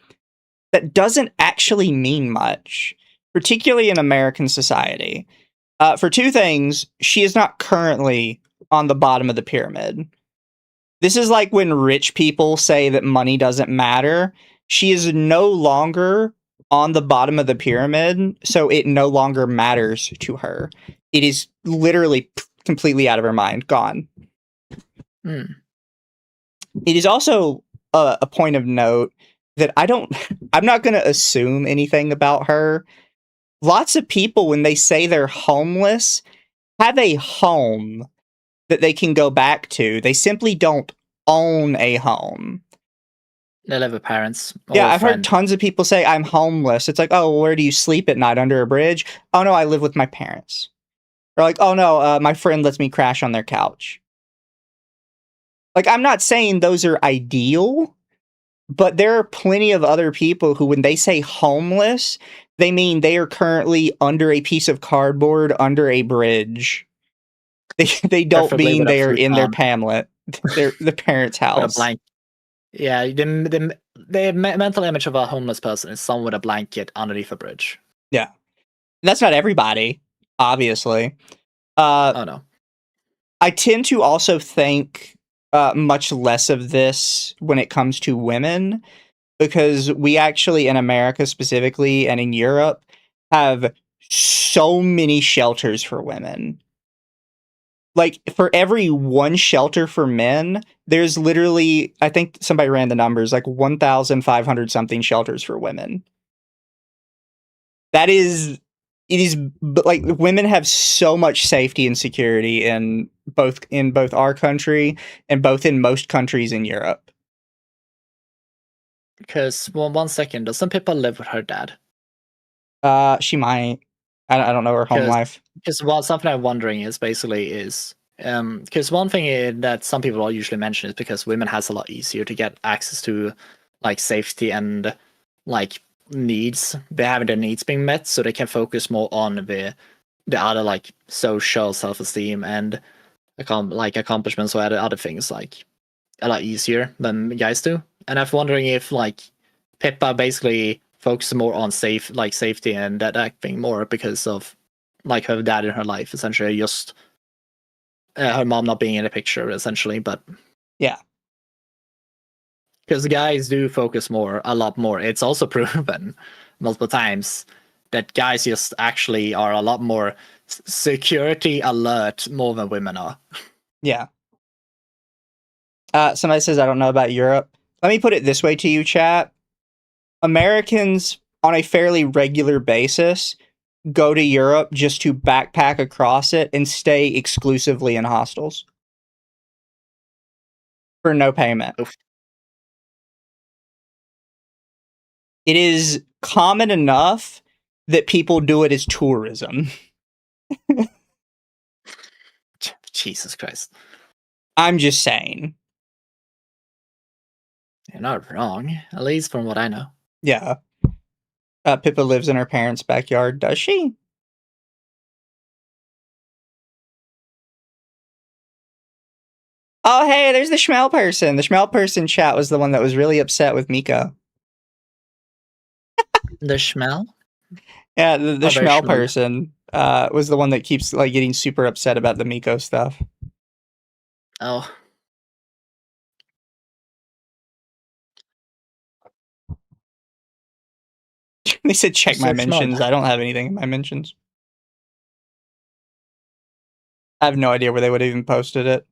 That doesn't actually mean much, particularly in American society. For two things, she is not currently on the bottom of the pyramid. This is like when rich people say that money doesn't matter. She is no longer on the bottom of the pyramid, so it no longer matters to her. It is literally completely out of her mind, gone. Hmm. It is also a point of note that I'm not going to assume anything about her. Lots of people, when they say they're homeless, have a home that they can go back to. They simply don't own a home. They live with parents. Yeah, or a I've heard friend. tons of people say, I'm homeless. It's like, oh, well, where do you sleep at night? Under a bridge? Oh, no, I live with my parents. Or like, oh, no, my friend lets me crash on their couch. Like, I'm not saying those are ideal, but there are plenty of other people who, when they say homeless, they mean they are currently under a piece of cardboard under a bridge. They don't Preferably mean with a they are in their futon. the parents' With a house. blank. Yeah, the mental image of a homeless person is someone with a blanket underneath a bridge. Yeah. That's not everybody, obviously. Oh no. I tend to also think much less of this when it comes to women, because we actually, in America specifically, and in Europe, have so many shelters for women. Like, for every one shelter for men, there's literally, I think somebody ran the numbers, like 1,500 something shelters for women. It is, like, women have so much safety and security in both our country and both in most countries in Europe. Because, well, 1 second, does some people live with her dad? She might. I don't know her home life. Because something I'm wondering is because one thing that some people will usually mention is because women has a lot easier to get access to like safety and like needs. They having their needs being met, so they can focus more on the other like social self-esteem and accomplishments or other things like a lot easier than guys do. And I'm wondering if like Pippa basically focuses more on safety and that thing more because of like her dad in her life, essentially just her mom not being in the picture, essentially. But yeah, because guys do focus a lot more. It's also proven multiple times that guys just actually are a lot more security alert more than women are. Yeah. Somebody says, I don't know about Europe. Let me put it this way to you, chat. Americans, on a fairly regular basis, go to Europe just to backpack across it and stay exclusively in hostels. For no payment. Oof. It is common enough that people do it as tourism. Jesus Christ. I'm just saying. You're not wrong, at least from what I know. Yeah. Pippa lives in her parents' backyard, does she? Oh, hey, there's the Schmel person. The Schmel person chat was the one that was really upset with Miko. The Schmel? Yeah, the Schmel Schmel person was the one that keeps like getting super upset about the Miko stuff. Oh. They said check So my Schmel. mentions. I don't have anything in my mentions. I have no idea where they would have even posted it.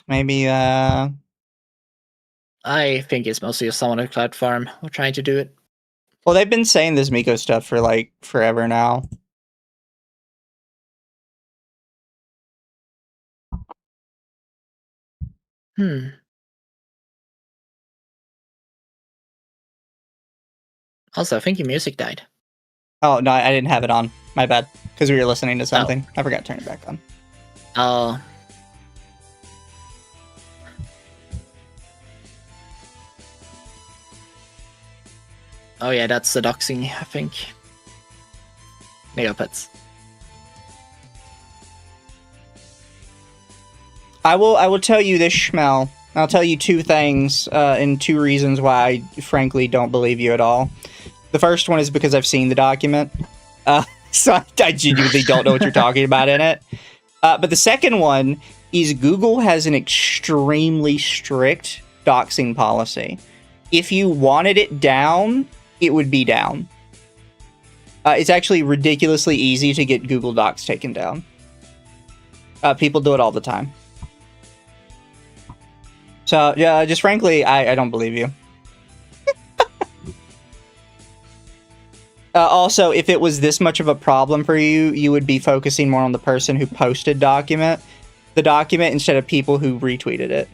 Maybe I think it's mostly someone at Cloud Farm who trying to do it. well, they've been saying this Miko stuff for like forever now. Also, I think your music died. Oh no, I didn't have it on. My bad. Because we were listening to something. I forgot to turn it back on. Oh. Oh yeah, that's the doxing, I think. Neopets. I will tell you this, Schmel. I'll tell you two things and two reasons why I frankly don't believe you at all. The first one is because I've seen the document, so I genuinely don't know what you're talking about in it. But the second one is Google has an extremely strict doxing policy. If you wanted it down, it would be down. It's actually ridiculously easy to get Google Docs taken down. People do it all the time. So, yeah, just frankly, I don't believe you. Also, if it was this much of a problem for you, you would be focusing more on the person who posted the document instead of people who retweeted it.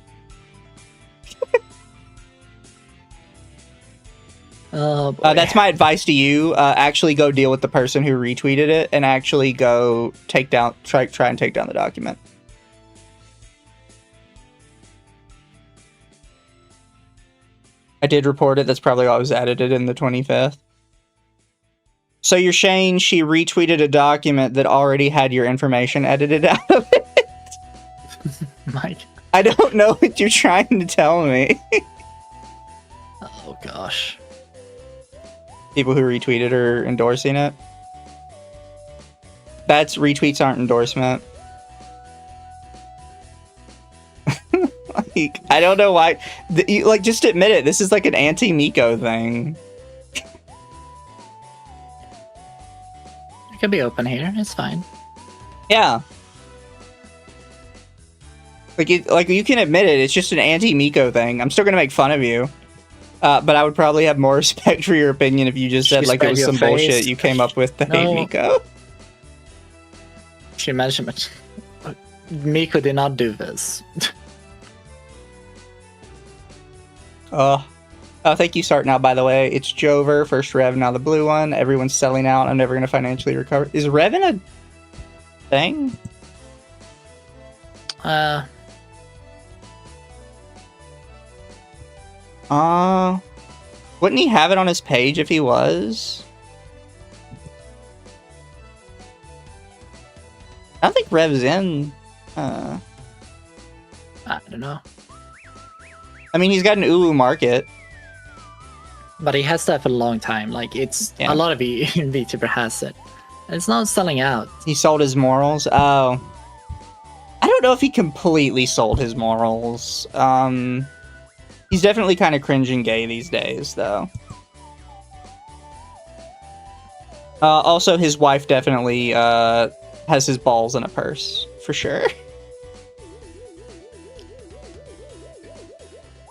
That's my advice to you. Actually go deal with the person who retweeted it and actually go try and take down the document. I did report it. That's probably why I was edited in the 25th. So you're saying she retweeted a document that already had your information edited out of it? Mike. I don't know what you're trying to tell me. Oh, gosh. People who retweeted are endorsing it? Retweets aren't endorsement. Like, I don't know why. Just admit it. This is like an anti-Miko thing. It can be open here. It's fine. Yeah. Like you can admit it. It's just an anti-Miko thing. I'm still gonna make fun of you. But I would probably have more respect for your opinion if you just said like it was some bullshit you came up with to hate Miko. She mentioned it. Miko did not do this. Thank you, Start Now, by the way. It's Jover, first Rev, now the blue one. Everyone's selling out. I'm never going to financially recover. Is Revin a thing? Wouldn't he have it on his page if he was? I don't think Rev's in. I don't know. I mean, he's got an Ulu market. But he has that for a long time. Like, it's a lot of VTuber has it. It's not selling out. He sold his morals? Oh. I don't know if he completely sold his morals. He's definitely kind of cringe and gay these days, though. Also, his wife definitely has his balls in a purse, for sure.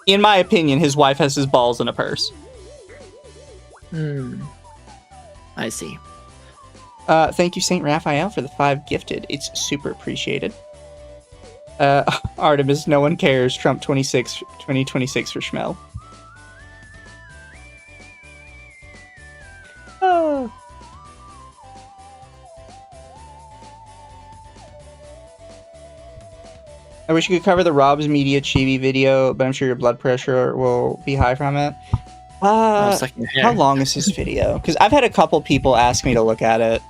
In my opinion, his wife has his balls in a purse. I see. Thank you, St. Raphael, for the 5 gifted. It's super appreciated. Artemis, no one cares. Trump 2026 for Schmel. Oh. I wish you could cover the Rob's Media Chibi video, but I'm sure your blood pressure will be high from it. How long is this video? Because I've had a couple people ask me to look at it.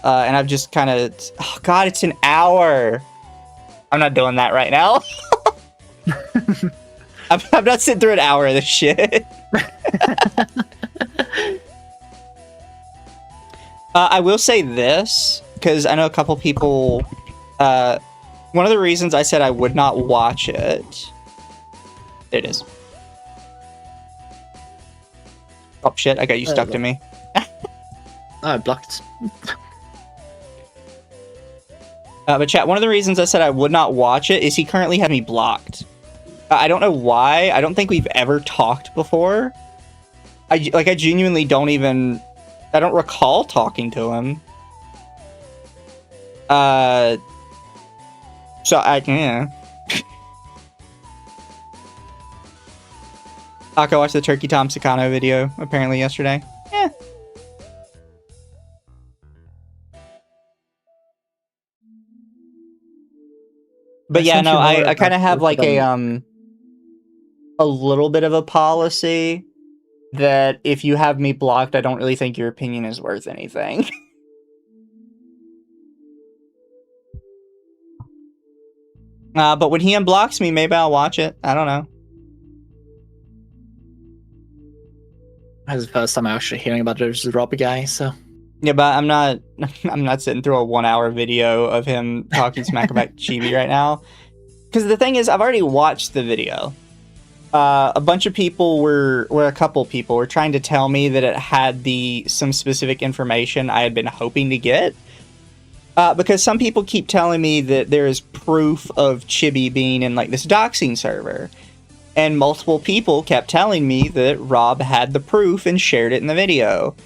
And I've just kind of... Oh, God, it's an hour! I'm not doing that right now. I'm not sitting through an hour of this shit. I will say this, because I know a couple people... one of the reasons I said I would not watch it... There it is. Oh shit, I got you stuck to me. Oh, blocked. But chat, one of the reasons I said I would not watch it is he currently has me blocked. I don't know why. I don't think we've ever talked before. I genuinely don't even... I don't recall talking to him. So yeah. Aka watched the Turkey Tom Sakano video apparently yesterday. Yeah. But yeah, no, I kind of have like a little bit of a policy that if you have me blocked, I don't really think your opinion is worth anything. But when he unblocks me, maybe I'll watch it. I don't know. That's the first time I'm actually hearing about this Rob guy, so... Yeah, but I'm not sitting through a 1-hour video of him talking smack about Chibi right now. Because the thing is, I've already watched the video. A bunch of people a couple people were trying to tell me that it had some specific information I had been hoping to get. Because some people keep telling me that there is proof of Chibi being in like this doxing server. And multiple people kept telling me that Rob had the proof and shared it in the video.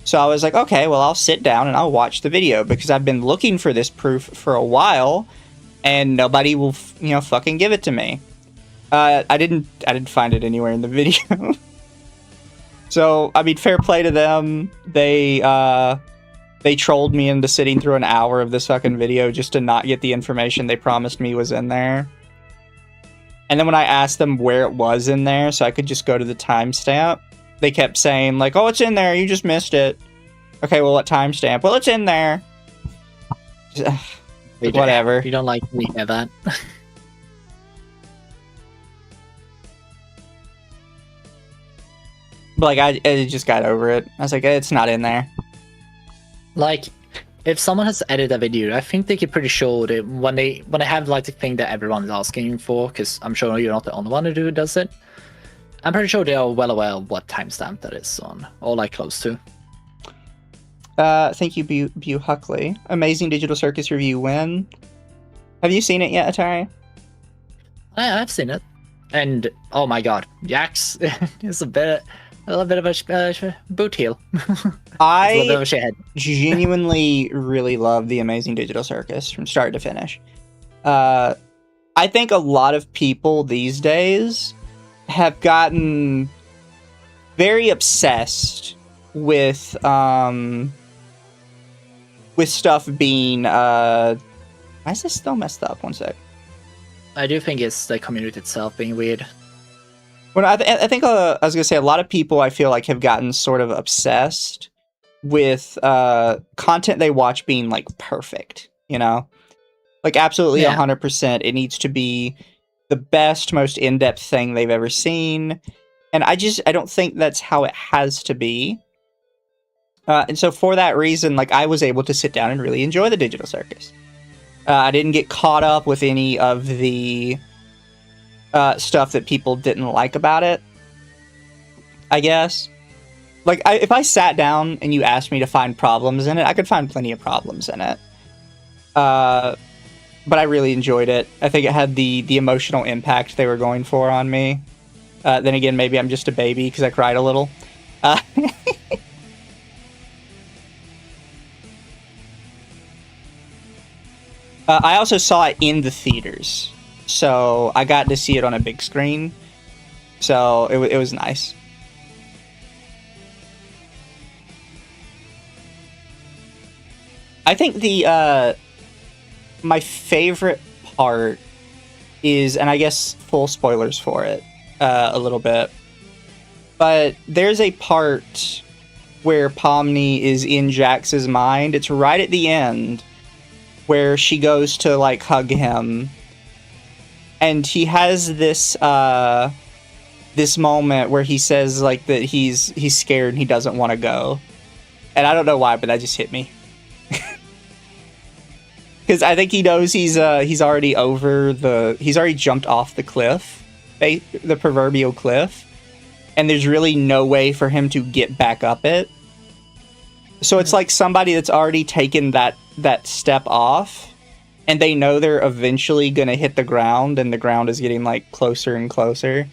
So I was like, okay, well, I'll sit down and I'll watch the video because I've been looking for this proof for a while and nobody will, fucking give it to me. I didn't find it anywhere in the video. So, I mean, fair play to them. They trolled me into sitting through an hour of this fucking video just to not get the information they promised me was in there. And then when I asked them where it was in there so I could just go to the timestamp, they kept saying, like, oh, it's in there, you just missed it. Okay, well, what timestamp? Well, it's in there. Whatever. You don't like when you hear that. But, like, I just got over it. I was like, it's not in there. Like, if someone has edited a video, I think they get pretty sure that when they have, like, the thing that everyone is asking for, because I'm sure you're not the only one who does it, I'm pretty sure they are well aware of what timestamp that is on, or like close to. Thank you, Bu Huckley. Amazing Digital Circus review win. Have you seen it yet, Atari? I've seen it, and oh my god, Jax is a little bit of a boot heel. I genuinely really love the Amazing Digital Circus from start to finish. I think a lot of people these days have gotten very obsessed with stuff being why is this still messed up? One sec. I do think it's the community itself being weird. Well, I think I was gonna say a lot of people I feel like have gotten sort of obsessed with content they watch being like perfect, like absolutely 100%. It needs to be the best, most in-depth thing they've ever seen. And I don't think that's how it has to be. And so for that reason, like, I was able to sit down and really enjoy the Digital Circus. I didn't get caught up with any of the stuff that people didn't like about it, I guess. Like, if I sat down and you asked me to find problems in it, I could find plenty of problems in it. But I really enjoyed it. I think it had the emotional impact they were going for on me. Then again, maybe I'm just a baby because I cried a little. I also saw it in the theaters. So I got to see it on a big screen. So it was nice. I think my favorite part is, and I guess full spoilers for it a little bit, but there's a part where Pomni is in Jax's mind. It's right at the end where she goes to like hug him, and he has this this moment where he says like that he's scared and he doesn't want to go, and I don't know why, but that just hit me. Because I think he knows he's already he's already jumped off the cliff, the proverbial cliff, and there's really no way for him to get back up it. So it's like somebody that's already taken that step off, and they know they're eventually gonna hit the ground, and the ground is getting like closer and closer,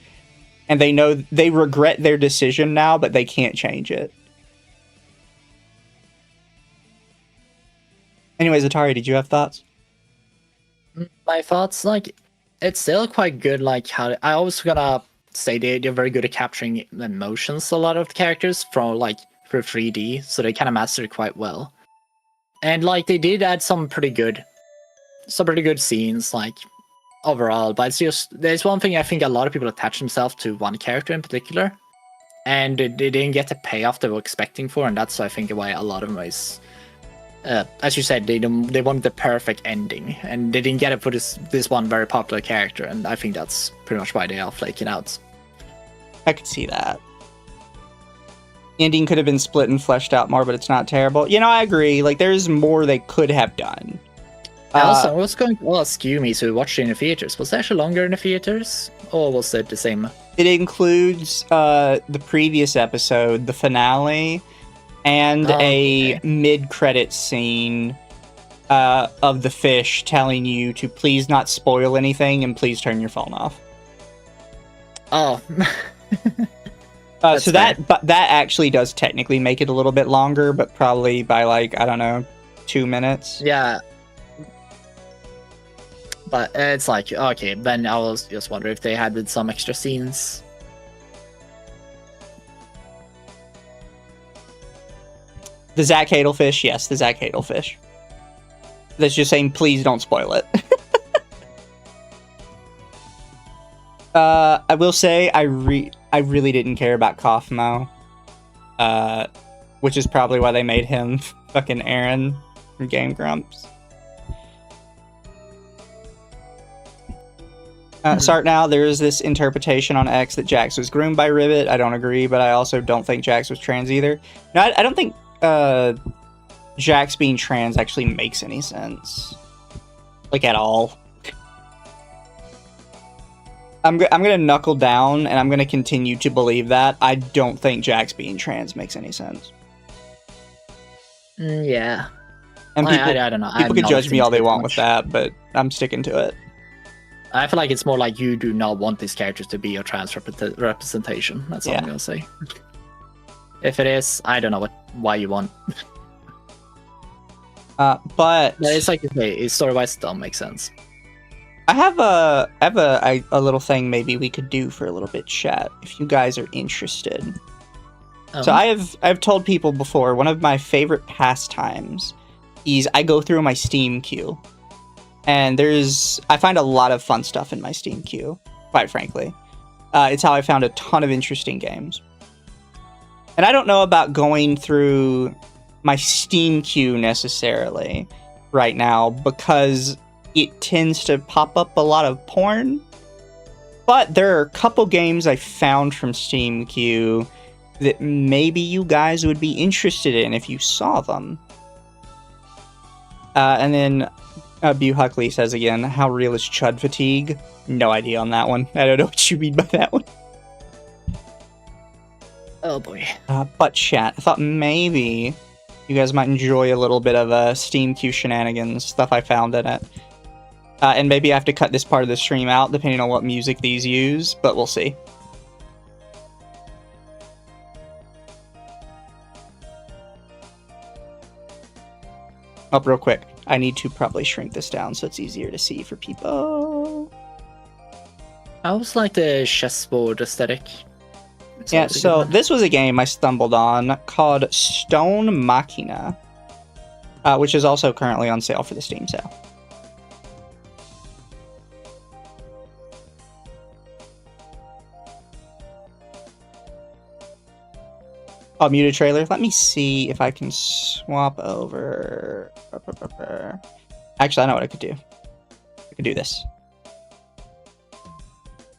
and they know they regret their decision now, but they can't change it. Anyways, Atari, did you have thoughts? My thoughts, like, it's still quite good, like, how I always gonna say they're very good at capturing emotions, a lot of the characters, from, like, for 3D, so they kind of master it quite well. And, like, they did add some pretty good scenes, like, overall, but it's just, there's one thing I think a lot of people attach themselves to one character in particular, and they didn't get the payoff they were expecting for, and that's, I think, why a lot of them is as you said, they wanted the perfect ending, and they didn't get it for this one very popular character, and I think that's pretty much why they are flaking out. I could see that. The ending could have been split and fleshed out more, but it's not terrible. You know, I agree. Like, there's more they could have done. Also, I was going to ask you, Mizu, who watched it in the theaters. Was it actually longer in the theaters, or was it the same? It includes the previous episode, the finale, and a mid-credit scene of the fish telling you to please not spoil anything and please turn your phone off. Oh. So that actually does technically make it a little bit longer, but probably by, like, I don't know, 2 minutes. Yeah. But it's like, okay, then I was just wondering if they had some extra scenes. The Zach Hadelfish, yes, the Zach Hadelfish. That's just saying, please don't spoil it. I will say, I really didn't care about Kaufmo. Which is probably why they made him fucking Aaron from Game Grumps. Start now, there is this interpretation on X that Jax was groomed by Rivet. I don't agree, but I also don't think Jax was trans either. No, I don't think Jax being trans actually makes any sense. Like, at all. I'm gonna knuckle down, and I'm gonna continue to believe that. I don't think Jax being trans makes any sense. Yeah. And people, I don't know. People can judge me all they want with that, but I'm sticking to it. I feel like it's more like you do not want these characters to be your trans representation. That's all I'm gonna say. If it is, I don't know why you want. But it's like, okay, story-wise, it don't make sense. I have a little thing maybe we could do for a little bit, chat, if you guys are interested. So I've told people before, one of my favorite pastimes is I go through my Steam queue. And I find a lot of fun stuff in my Steam queue, quite frankly. It's how I found a ton of interesting games. And I don't know about going through my Steam queue necessarily right now, because it tends to pop up a lot of porn. But there are a couple games I found from Steam queue that maybe you guys would be interested in if you saw them. And then Bu Huckley says again, how real is chud fatigue? No idea on that one. I don't know what you mean by that one. Oh boy. But chat, I thought maybe you guys might enjoy a little bit of Steam queue shenanigans, stuff I found in it. And maybe I have to cut this part of the stream out, depending on what music these use, but we'll see. Oh, real quick. I need to probably shrink this down so it's easier to see for people. I always like the chessboard aesthetic. Yeah, so this was a game I stumbled on called Stone Machina, which is also currently on sale for the Steam sale. Oh, muted trailer. Let me see if I can swap over. Actually, I know what I could do. I could do this.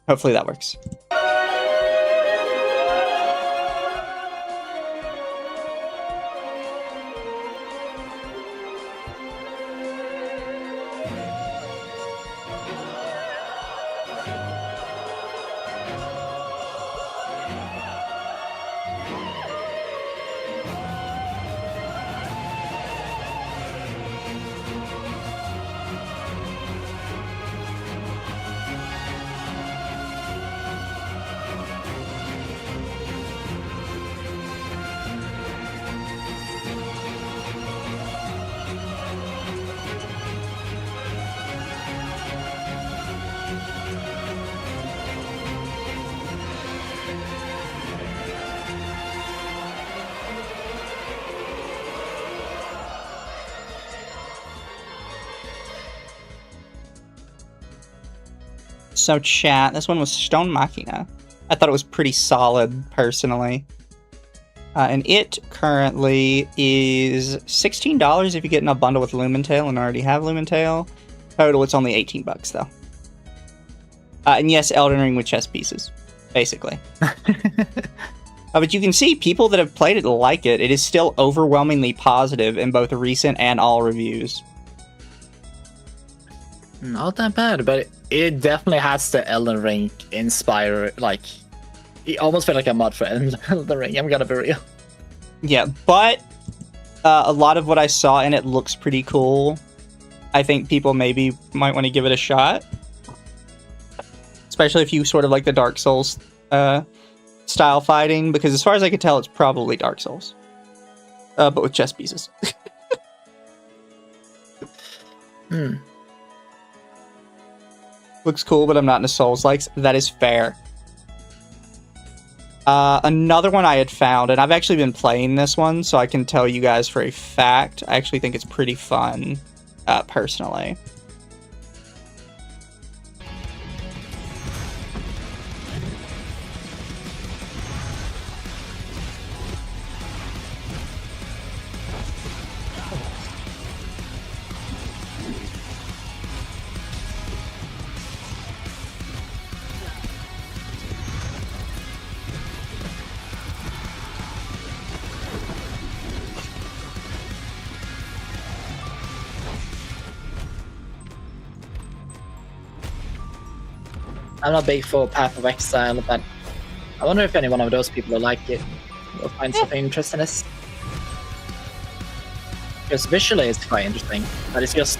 Hopefully that works. So chat, this one was Stone Machina. I thought it was pretty solid, personally. And it currently is $16 if you get in a bundle with Lumentale and already have Lumentale. Total, it's only $18 though. And yes, Elden Ring with chess pieces, basically. But you can see people that have played it like it. It is still overwhelmingly positive in both recent and all reviews. Not that bad, but it definitely has the Elden Ring inspire, like, it almost felt like a mod for Elden Ring, I'm gonna be real. Yeah, but a lot of what I saw in it looks pretty cool. I think people maybe might want to give it a shot. Especially if you sort of like the Dark Souls style fighting, because as far as I can tell, it's probably Dark Souls. But with chess pieces. Looks cool, but I'm not into Souls-likes. That is fair. Another one I had found, and I've actually been playing this one, so I can tell you guys for a fact, I actually think it's pretty fun, personally. I'm not big for Path of Exile, but I wonder if any one of those people who like it will find something interesting in this. Because visually it's quite interesting, but it's just...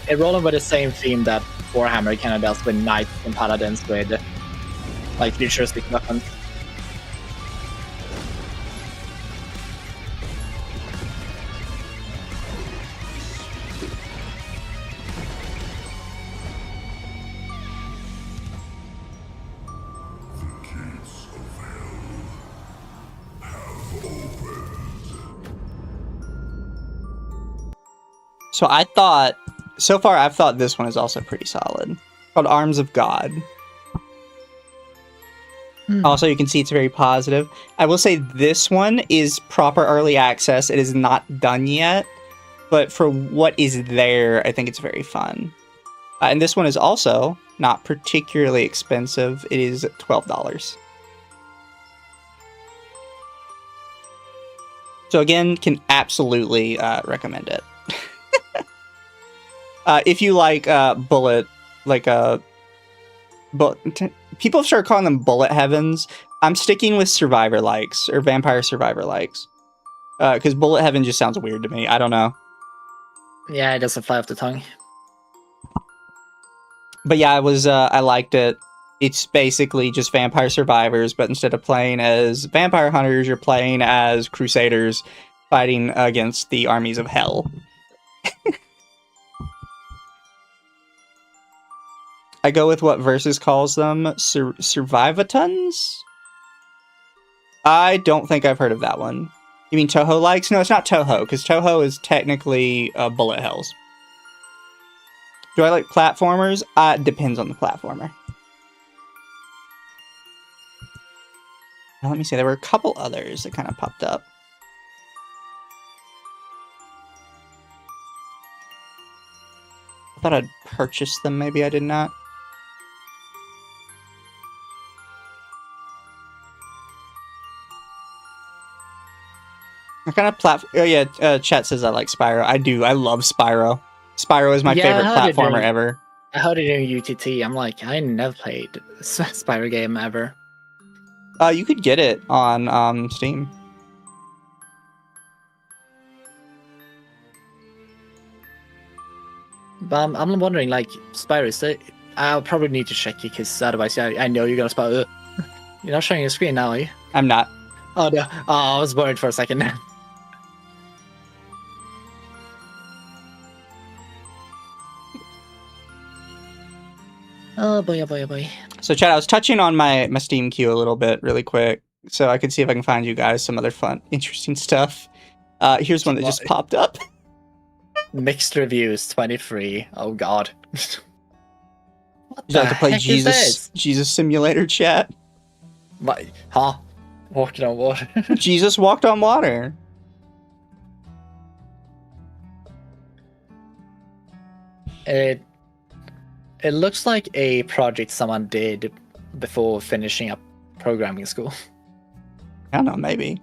It rolling with the same theme that Warhammer kind of does with Knights and Paladins with, like, futuristic weapons. So I thought, so far I've thought this one is also pretty solid. Called Arms of God. Also, you can see it's very positive. I will say this one is proper early access. It is not done yet, but for what is there, I think it's very fun. And this one is also not particularly expensive. It is $12. So again, can absolutely recommend it. If you like bullet, like people have started calling them bullet heavens. I'm sticking with survivor likes or vampire survivor likes, because bullet heaven just sounds weird to me. I don't know. Yeah, it doesn't fly off the tongue. But yeah, I liked it. It's basically just vampire survivors, but instead of playing as vampire hunters, you're playing as crusaders fighting against the armies of hell. I go with what Versus calls them, Survivatons? I don't think I've heard of that one. You mean Toho likes? No, it's not Toho, because Toho is technically bullet hells. Do I like platformers? Depends on the platformer. Now, let me see, there were a couple others that kind of popped up. I thought I'd purchase them, maybe I did not. What kind of platform? Oh yeah, chat says I like Spyro. I do. I love Spyro. Spyro is my favorite platformer ever. I heard it in UTT. I'm like, I never played a Spyro game ever. You could get it on Steam. But I'm wondering, like, Spyro, I'll probably need to check it, because otherwise I know you're gonna Spyro. You're not showing your screen now, are you? I'm not. Oh no, I was worried for a second. Oh boy, oh boy, oh boy. So chat, I was touching on my Steam queue a little bit really quick, so I could see if I can find you guys some other fun, interesting stuff. Here's one that just popped up. Mixed reviews, 23. Oh god. What You have to play Jesus Simulator, chat. What? Huh? Walking on water. Jesus walked on water. It looks like a project someone did before finishing up programming school. I don't know, maybe.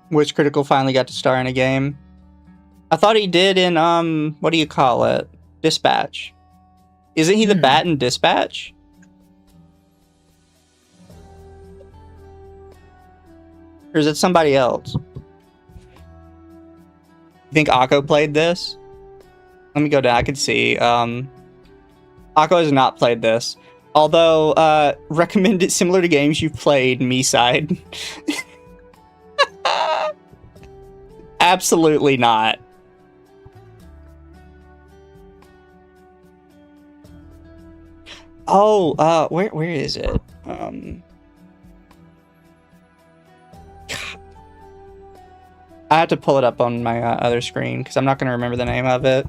Which Critical finally got to star in a game. I thought he did in, what do you call it? Dispatch. Isn't he the bat in Dispatch? Or is it somebody else? You think Akko played this? Let me go down. I can see. Akko has not played this. Although, recommended similar to games you've played, me side. Absolutely not. Oh, where is it? I have to pull it up on my other screen because I'm not going to remember the name of it.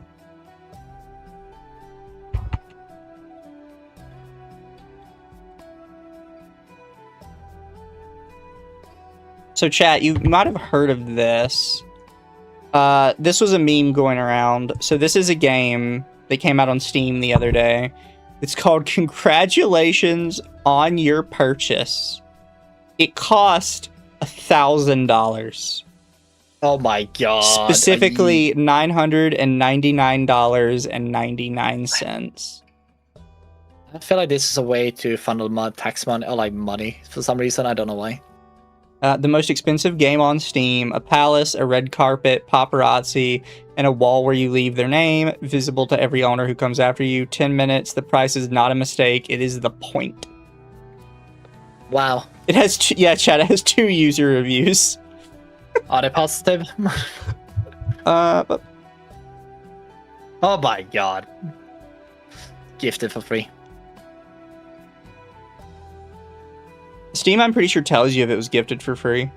So chat, you might have heard of this. This was a meme going around. So this is a game that came out on Steam the other day. It's called Congratulations on Your Purchase. It cost $1,000. Oh my god. Specifically $999.99. I feel like this is a way to funnel tax money or like money for some reason. I don't know why. The most expensive game on Steam, a palace, a red carpet, paparazzi, and a wall where you leave their name, visible to every owner who comes after you. 10 minutes. The price is not a mistake. It is the point. Wow. It has, chat, it has 2 user reviews. Are they positive? But oh my god. Gifted for free. Steam, I'm pretty sure, tells you if it was gifted for free.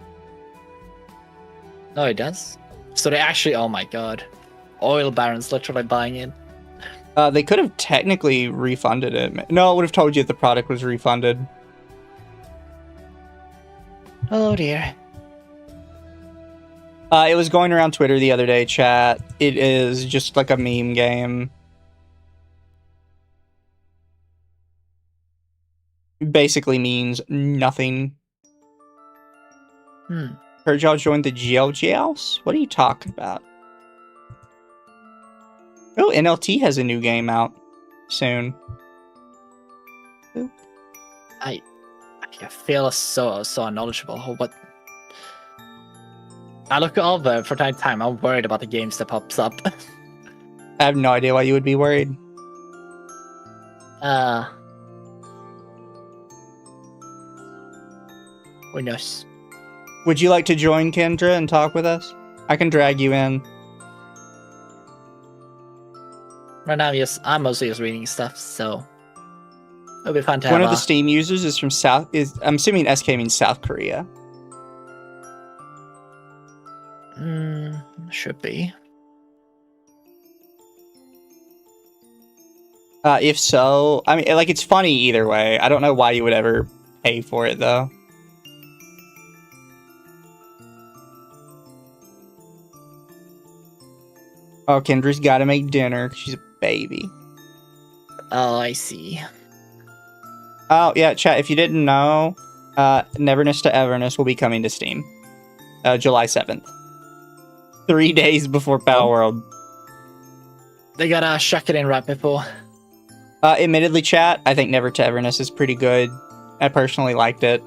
No, it does. So they actually, oh my god. Oil barons literally buying it. They could have technically refunded it. No, it would have told you if the product was refunded. Oh dear. It was going around Twitter the other day, chat. It is just like a meme game. Basically means nothing. Heard y'all joined the GLGLs? What are you talking about? Oh, NLT has a new game out soon. I feel so knowledgeable, but I look over for time. I'm worried about the games that pops up. I have no idea why you would be worried. Who knows? Would you like to join Kendra and talk with us? I can drag you in. Right now, yes, I'm mostly just reading stuff, so it'll be fun to One have of the Steam users is from I'm assuming SK means South Korea. Should be. If so, I mean, like, it's funny either way. I don't know why you would ever pay for it, though. Oh, Kendra's gotta make dinner. She's a baby. Oh, I see. Oh, yeah, chat, if you didn't know, Neverness to Everness will be coming to Steam. July 7th. 3 days before Battle World. They gotta shuck it in right before. Admittedly, chat, I think Never to Everness is pretty good. I personally liked it.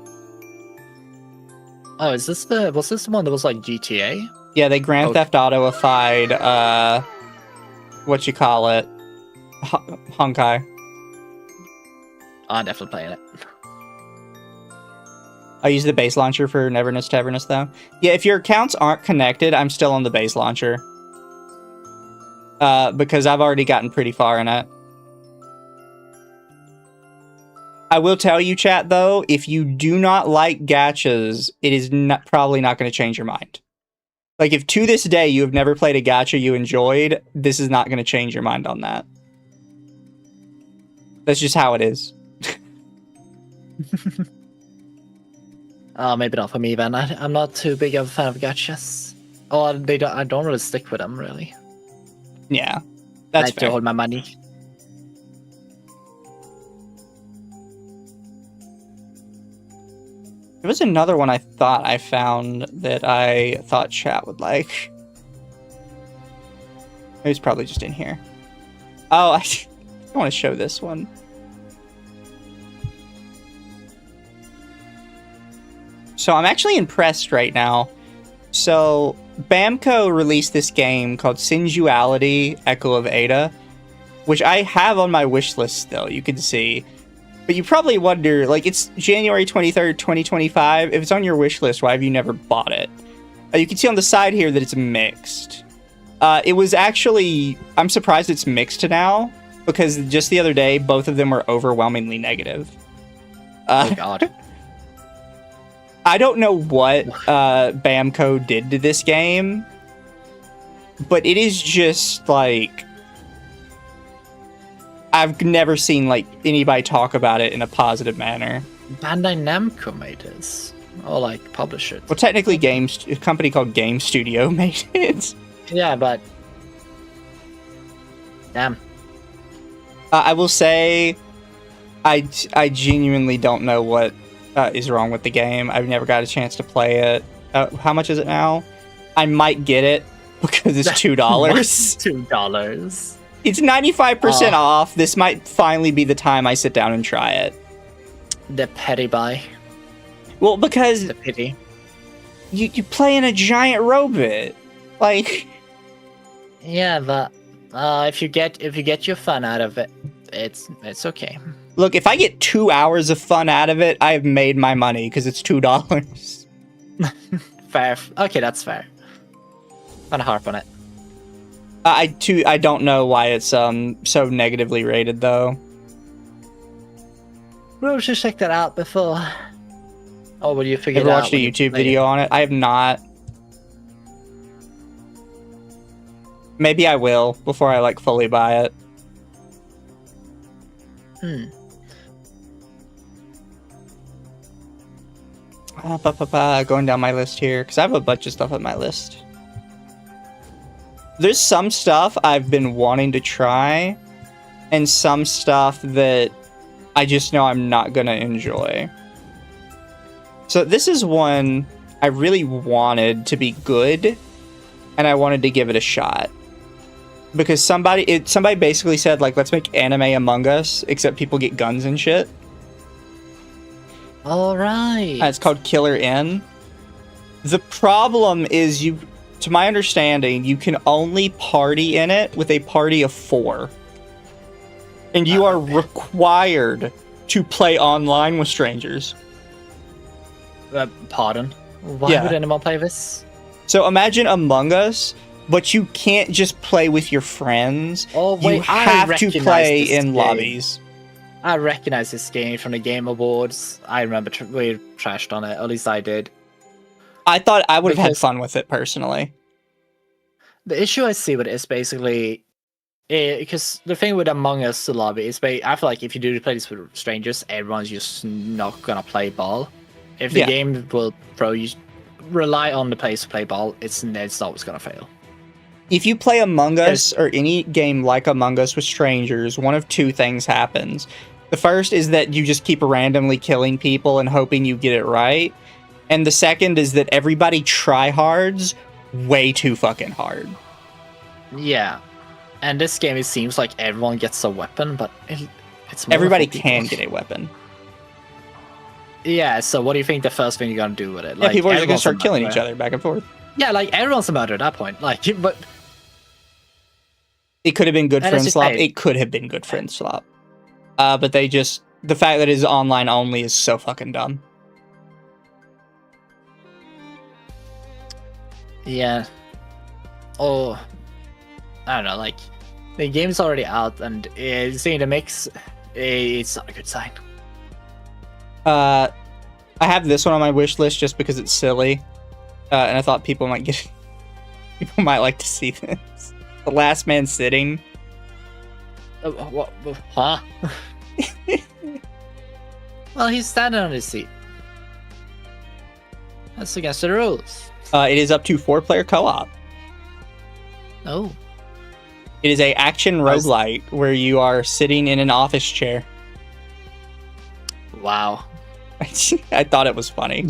Oh, was this the one that was like GTA? Yeah, they Grand Theft Auto-ified, what you call it, Honkai. I'm definitely playing it. I use the base launcher for Neverness to Everness, though. Yeah, if your accounts aren't connected, I'm still on the base launcher. Because I've already gotten pretty far in it. I will tell you, chat, though, if you do not like gachas, it is probably not going to change your mind. Like, if to this day you have never played a gacha you enjoyed, this is not going to change your mind on that. That's just how it is. Maybe not for me then. I'm not too big of a fan of gachas. Or I don't really stick with them really. Yeah, I that's like to fair. hold my money. There was another one I thought I found that I thought chat would like. It was probably just in here. Oh, I want to show this one. So I'm actually impressed right now. So Bamco released this game called Sensuality Echo of Ada, which I have on my wish list still, you can see. But you probably wonder, like, it's January 23rd, 2025. If it's on your wish list, why have you never bought it? You can see on the side here that it's mixed. It was actually... I'm surprised it's mixed now, because just the other day, both of them were overwhelmingly negative. Oh god. I don't know what Bamco did to this game, but it is just, like... I've never seen, like, anybody talk about it in a positive manner. Bandai Namco made this. Or, like, publish it. Well, technically, a company called Game Studio made it. Yeah, but... Damn. I will say, I genuinely don't know what is wrong with the game. I've never got a chance to play it. How much is it now? I might get it because it's $2. $2. It's 95% off. This might finally be the time I sit down and try it. The petty buy. Well, because The pity. you play in a giant robot. Like... Yeah, but if you get your fun out of it, it's okay. Look, if I get 2 hours of fun out of it, I've made my money because it's $2. Fair. Okay, that's fair. I'm gonna harp on it. I don't know why it's so negatively rated though. We should check that out before. Oh, will you figure Ever it out? watched a when you YouTube play video on it? I have not. Maybe I will before I like fully buy it. Going down my list here because I have a bunch of stuff on my list. There's some stuff I've been wanting to try, and some stuff that I just know I'm not gonna enjoy. So this is one I really wanted to be good, and I wanted to give it a shot. Because somebody basically said, like, let's make anime Among Us, except people get guns and shit. Alright. It's called Killer N. The problem is to my understanding, you can only party in it with a party of 4. And you are required to play online with strangers. Pardon? Why would anyone play this? So imagine Among Us, but you can't just play with your friends. Oh, wait, you have to play in game. lobbies. I recognize this game from the Game Awards. I remember we trashed on it, at least I did. I thought I would have had fun with it, personally. The issue I see with it is basically... Because the thing with Among Us, the lobby, is I feel like if you do play this with strangers, everyone's just not gonna play ball. If the game will rely on the players to play ball, it's always gonna fail. If you play Among Us or any game like Among Us with strangers, one of two things happens. The first is that you just keep randomly killing people and hoping you get it right. And the second is that everybody tryhards way too fucking hard. Yeah. And this game, it seems like everyone gets a weapon, but it's more everybody for can people. get a weapon. Yeah, so what do you think the first thing you're gonna do with it? Yeah, people are just gonna start killing each other back and forth. Yeah, like everyone's a murderer at that point. Like, but it could have been good friend swap. It could have been good friend swap. But the fact that it is online only is so fucking dumb. Yeah. Oh, I don't know. Like, the game's already out, and seeing the mix, it's not a good sign. I have this one on my wish list just because it's silly, and I thought people might like to see this. The Last Man Sitting. What? Huh? Well, he's standing on his seat. That's against the rules. It is up to 4-player co-op. Oh. It is a action roguelite where you are sitting in an office chair. Wow. I thought it was funny.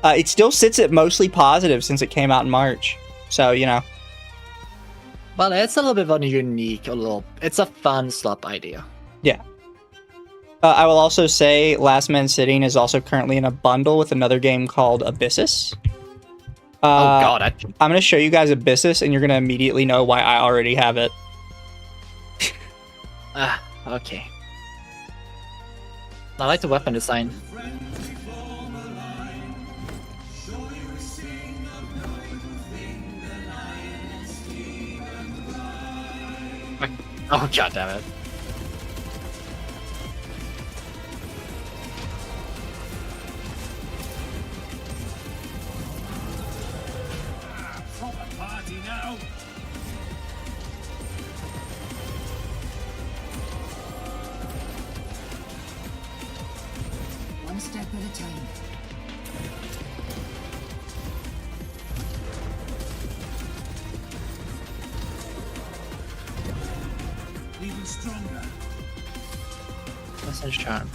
It still sits at mostly positive since it came out in March. So, you know. Well, it's a little bit of a unique, it's a fun slop idea. Yeah. I will also say Last Man Sitting is also currently in a bundle with another game called Abyssus. Oh god, I'm going to show you guys Abyssus, and you're going to immediately know why I already have it. Okay. I like the weapon design. Oh god damn it. One step at a time. Even stronger. Message charm.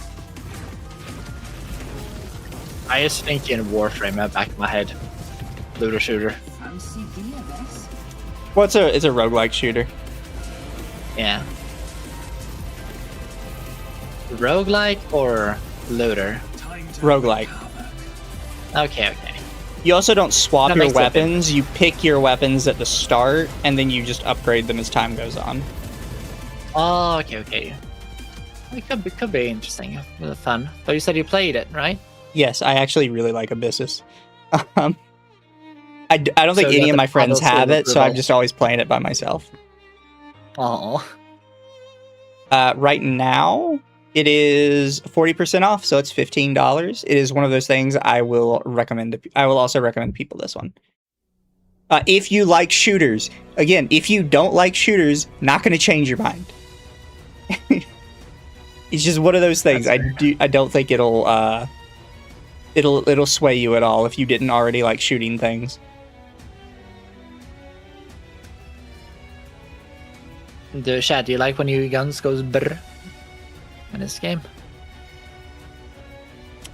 I just think in Warframe at the back of my head. Looter shooter. Fancy beer, this? Well, it's a roguelike shooter. Yeah. Roguelike or looter? Roguelike. Okay. You also don't swap That your makes sense. weapons. You pick your weapons at the start, and then you just upgrade them as time goes on. Oh, okay. It could be interesting. Fun. But you said you played it, right? Yes, I actually really like Abyssus. I don't think So any you of got my the friends puddle have sort it, of so I'm revolt. just always playing it by myself. Oh. Right now, it is 40% off, so it's $15. It is one of those things I will recommend. I will also recommend people this one. If you like shooters, again, if you don't like shooters, not going to change your mind. It's just one of those things. I don't think it'll sway you at all if you didn't already like shooting things. Shad, do you like when your guns goes brr in this game?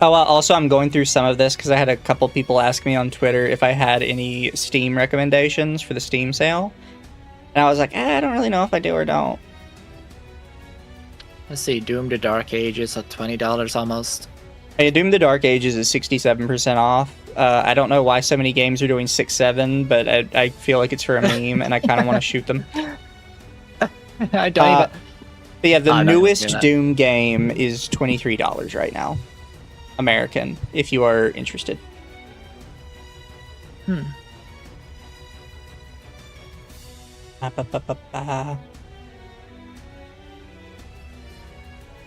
Oh, also, I'm going through some of this because I had a couple people ask me on Twitter if I had any Steam recommendations for the Steam sale. And I was like, I don't really know if I do or don't. Let's see, Doom the Dark Ages at $20 almost. Hey, Doom the Dark Ages is 67% off. I don't know why so many games are doing 6-7, but I feel like it's for a meme, and I kind of want to shoot them. I don't even... But yeah, the I don't even do newest that. Doom game is $23 right now. American, if you are interested.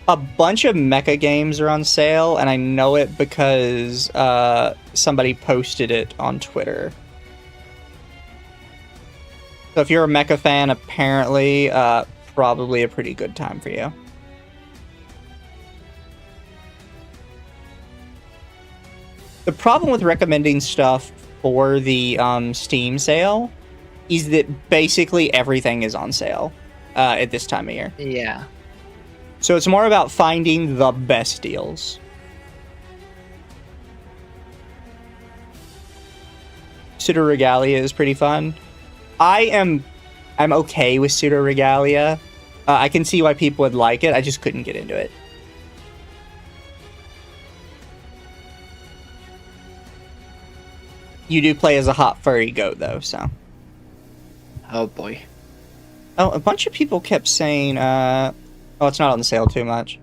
A bunch of mecha games are on sale, and I know it because somebody posted it on Twitter. So if you're a mecha fan, apparently, probably a pretty good time for you. The problem with recommending stuff for the Steam sale is that basically everything is on sale at this time of year. Yeah. So it's more about finding the best deals. Pseudo Regalia is pretty fun. I'm okay with Pseudo Regalia. I can see why people would like it. I just couldn't get into it. You do play as a hot furry goat, though, so. Oh boy. Oh, a bunch of people kept saying, oh, it's not on sale too much.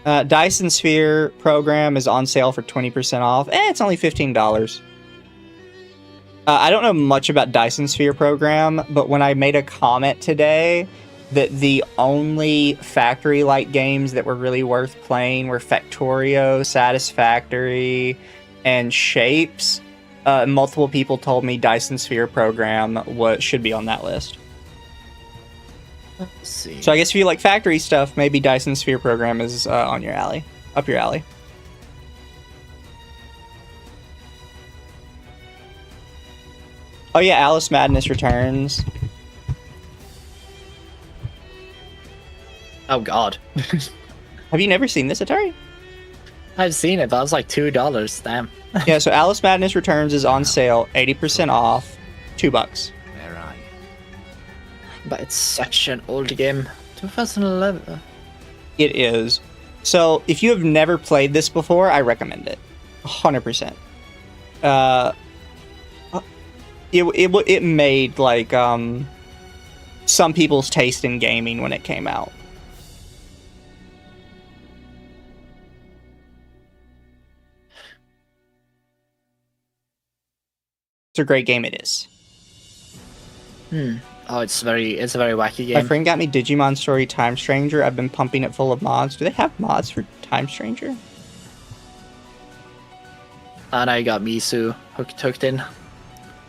Dyson Sphere program is on sale for 20% off. It's only $15. I don't know much about Dyson Sphere program, but when I made a comment today that the only factory-like games that were really worth playing were Factorio, Satisfactory, and Shapes, multiple people told me Dyson Sphere program should be on that list. Let's see. So I guess if you like factory stuff, maybe Dyson Sphere Program is on your alley, up your alley. Oh yeah, Alice Madness returns. Oh god. Have you never seen this, Atari? I've seen it, but it was like $2. Damn. Yeah, so Alice Madness Returns is on sale, 80% off, $2. Where are you? But it's such an old game. 2011. It is. So if you have never played this before, I recommend it, 100%. It made like some people's taste in gaming when it came out. It's a great game. It is. Oh, it's a very wacky game. My friend got me Digimon Story Time Stranger. I've been pumping it full of mods. Do they have mods for Time Stranger? And I got Misu hooked in.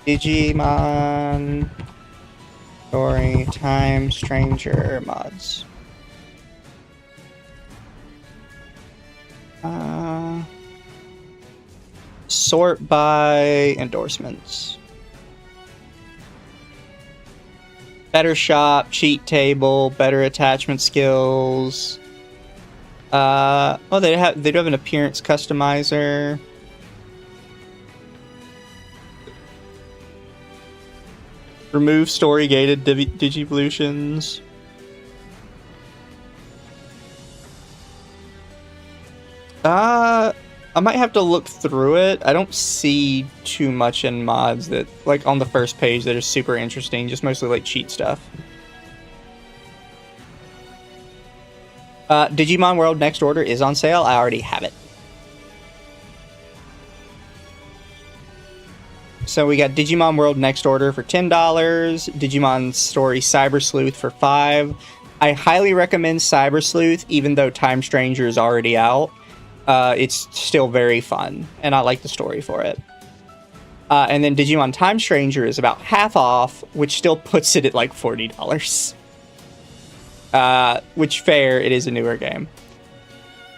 Digimon Story Time Stranger mods. Sort by endorsements. Better shop, cheat table, better attachment skills. Oh, they do have an appearance customizer. Remove story gated digivolutions. I might have to look through it. I don't see too much in mods that, like, on the first page that are super interesting. Just mostly, like, cheat stuff. Digimon World Next Order is on sale. I already have it. So we got Digimon World Next Order for $10. Digimon Story Cyber Sleuth for $5. I highly recommend Cyber Sleuth, even though Time Stranger is already out. It's still very fun, and I like the story for it. And then Digimon Time Stranger is about half off, which still puts it at like $40. Which, fair, it is a newer game.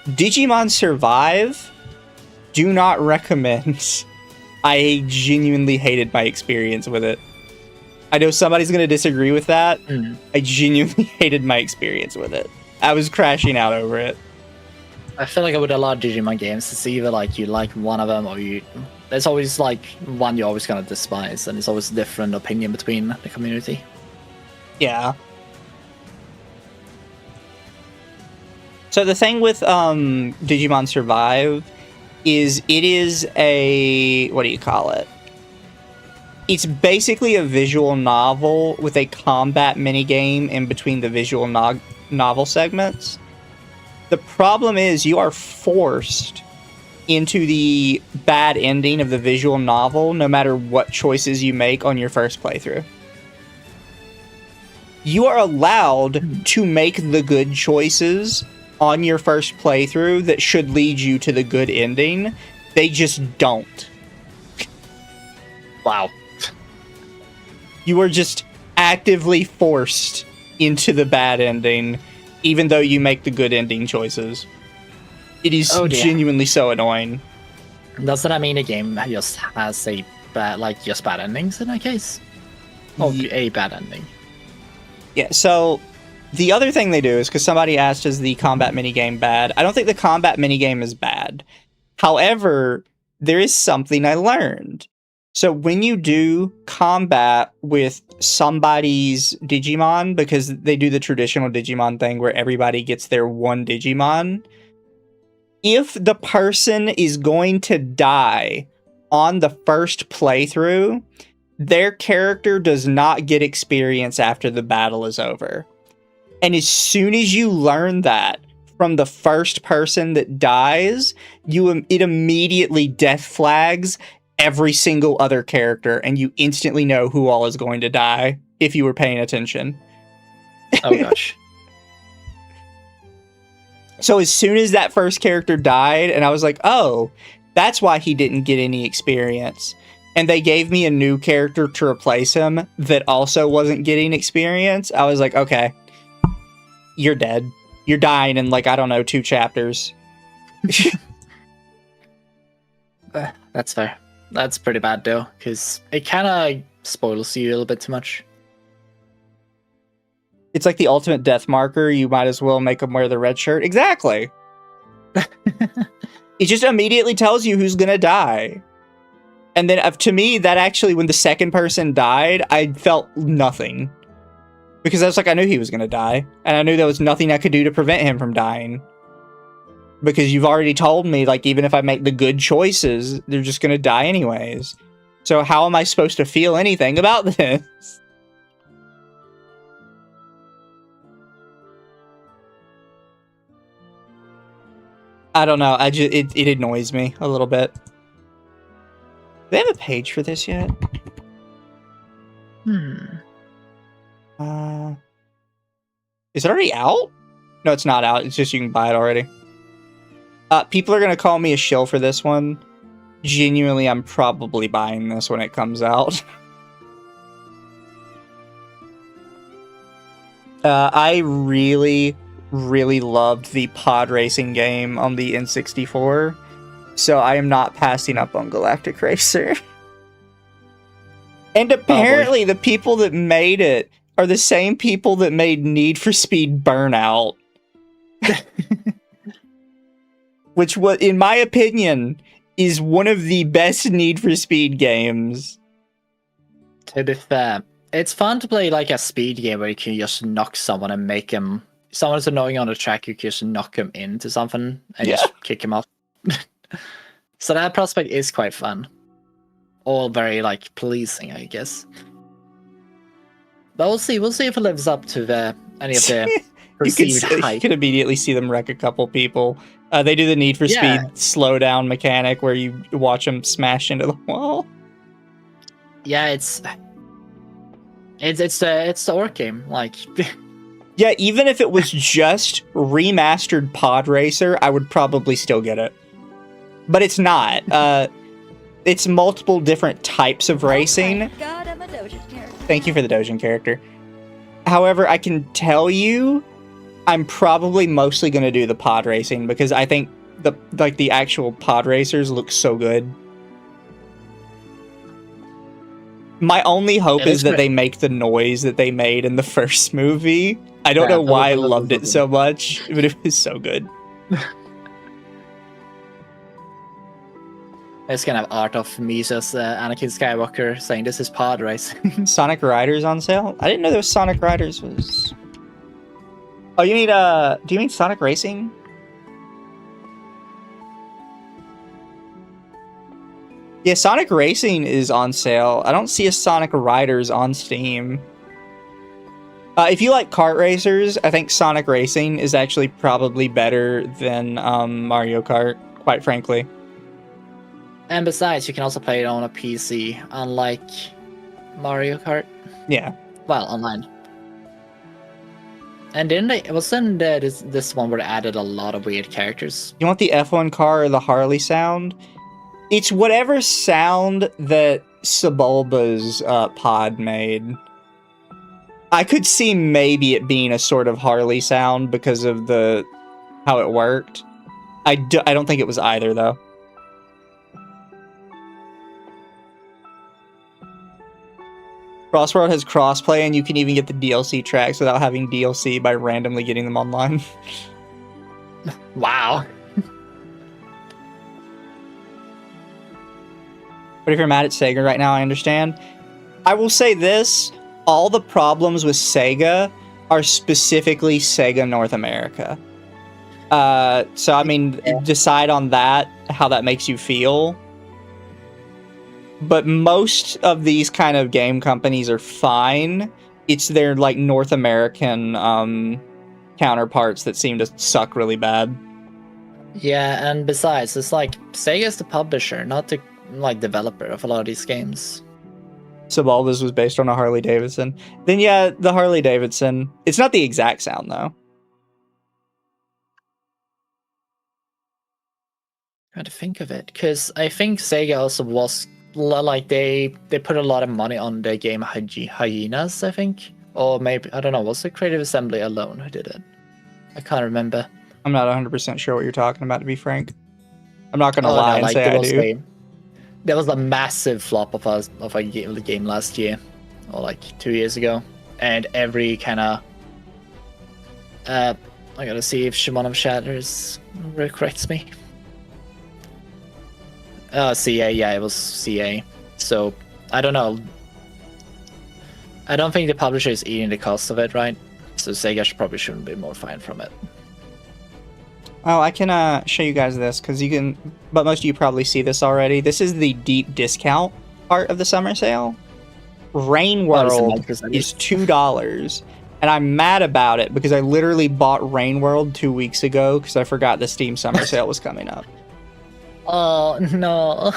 Digimon Survive, do not recommend. I genuinely hated my experience with it. I know somebody's going to disagree with that. I genuinely hated my experience with it. I was crashing out over it. I feel like with a lot of Digimon games, it's either like you like one of them or there's always like one you're always gonna despise, and it's always a different opinion between the community. Yeah. So the thing with Digimon Survive is it is a, what do you call it? It's basically a visual novel with a combat minigame in between the visual novel segments. The problem is you are forced into the bad ending of the visual novel no matter what choices you make on your first playthrough. You are allowed to make the good choices on your first playthrough that should lead you to the good ending. They just don't. Wow. You are just actively forced into the bad ending, even though you make the good ending choices. It is genuinely so annoying. Does that mean a game just has a bad, like, just bad endings in that case? Or a bad ending? Yeah, so the other thing they do is, because somebody asked, is the combat minigame bad? I don't think the combat minigame is bad. However, there is something I learned. So when you do combat with somebody's Digimon, because they do the traditional Digimon thing where everybody gets their one Digimon, if the person is going to die on the first playthrough, their character does not get experience after the battle is over. And as soon as you learn that from the first person that dies, it immediately death flags every single other character, and you instantly know who all is going to die if you were paying attention. Oh gosh. So as soon as that first character died, and I was like, oh, that's why he didn't get any experience. And they gave me a new character to replace him that also wasn't getting experience. I was like, okay, you're dead. You're dying in, like, I don't know, 2 chapters. That's fair. That's pretty bad though, because it kind of spoils you a little bit too much. It's like the ultimate death marker. You might as well make them wear the red shirt. Exactly. It just immediately tells you who's gonna die. And then, to me, that actually, when the second person died, I felt nothing. Because I was like, I knew he was gonna die. And I knew there was nothing I could do to prevent him from dying. Because you've already told me, like, even if I make the good choices, they're just gonna die anyways. So how am I supposed to feel anything about this? I don't know. It annoys me a little bit. Do they have a page for this yet? Is it already out? No, it's not out. It's just you can buy it already. People are gonna call me a shill for this one. Genuinely, I'm probably buying this when it comes out. I really loved the pod racing game on the N64, so I am not passing up on Galactic Racer. And apparently the people that made it are the same people that made Need for Speed Burnout. Which, in my opinion, is one of the best Need for Speed games. To be fair, it's fun to play like a speed game where you can just knock someone and make them... Someone's annoying on the track, you can just knock them into something and just kick him off. So that prospect is quite fun. All very, like, pleasing, I guess. But we'll see if it lives up to any of the perceived hype. You can immediately see them wreck a couple people. They do the Need for Speed slow down mechanic where you watch them smash into the wall. Yeah, it's the orc game, like. Yeah, even if it was just remastered Pod Racer, I would probably still get it. But it's not. It's multiple different types of racing. Oh my god, I'm a Dojin character. Thank you for the Dojin character. However, I can tell you, I'm probably mostly going to do the pod racing because I think the actual pod racers look so good. My only hope is that they make the noise that they made in the first movie. I don't know why I loved it so much, but it was so good. It's kind of art of Misa's Anakin Skywalker saying this is pod racing. Sonic Riders on sale? I didn't know there was Sonic Riders was... Oh, you mean, do you mean Sonic Racing? Yeah, Sonic Racing is on sale. I don't see a Sonic Riders on Steam. If you like kart racers, I think Sonic Racing is actually probably better than Mario Kart, quite frankly. And besides, you can also play it on a PC, unlike Mario Kart. Yeah. Well, online. And wasn't this one where they added a lot of weird characters? You want the F1 car or the Harley sound? It's whatever sound that Sebulba's pod made. I could see maybe it being a sort of Harley sound because of how it worked. I don't think it was either, though. Crossworld has crossplay, and you can even get the DLC tracks without having DLC by randomly getting them online. Wow. But if you're mad at Sega right now, I understand. I will say this, all the problems with Sega are specifically Sega North America. So, I mean, decide on that, how that makes you feel. But most of these kind of game companies are fine. It's their, like, North American counterparts that seem to suck really bad. Yeah, and besides, it's like, Sega's the publisher, not the developer of a lot of these games. Sebulba's was based on a Harley Davidson. Then yeah, the Harley Davidson. It's not the exact sound though. Trying to think of it, because I think Sega also was like they put a lot of money on the game Hyenas, I think, or maybe I don't know. Was it Creative Assembly alone who did it? I can't remember. I'm not 100% sure what you're talking about, to be frank. I'm not gonna Oh, lie no, and like, say I do. there was a massive flop of a game last year, or like 2 years ago, and every kind of I gotta see if Shimon of Shatters corrects me. CA, yeah, it was CA. So I don't know. I don't think the publisher is eating the cost of it, right? So Sega probably shouldn't be more fined from it. Oh, I can show you guys this, because you can, but most of you probably see this already. This is the deep discount part of the summer sale. Rain World is $2, and I'm mad about it because I literally bought Rain World 2 weeks ago because I forgot the Steam summer sale was coming up. Oh, no.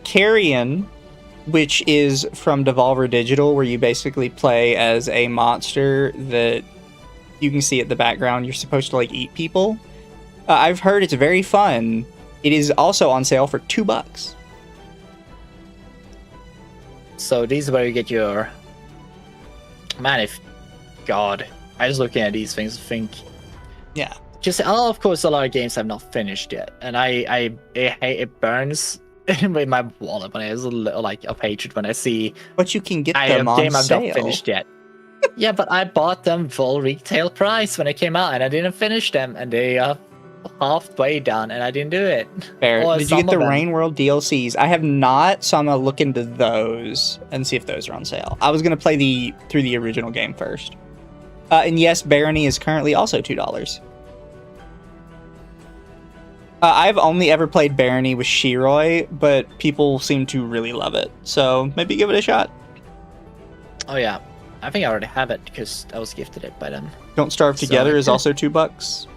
Carrion, which is from Devolver Digital, where you basically play as a monster that you can see at the background. You're supposed to like eat people. I've heard it's very fun. It is also on sale for $2. So these are where you get your... Man, if... God. I was looking at these things and think... Yeah. Just, of course, a lot of games I've not finished yet. And it burns in my wallet when it's a little, like, of hatred when I see... But you can get them on game sale. I've not finished yet. Yeah, but I bought them full retail price when they came out, and I didn't finish them, and they are halfway done, and I didn't do it. Fair. Did you get the Rain World DLCs? I have not, so I'm gonna look into those and see if those are on sale. I was gonna play through the original game first. And yes, Barony is currently also $2. I've only ever played Barony with Shiroi, but people seem to really love it, so maybe give it a shot. Oh yeah, I think I already have it because I was gifted it by them. Don't Starve Together is also $2.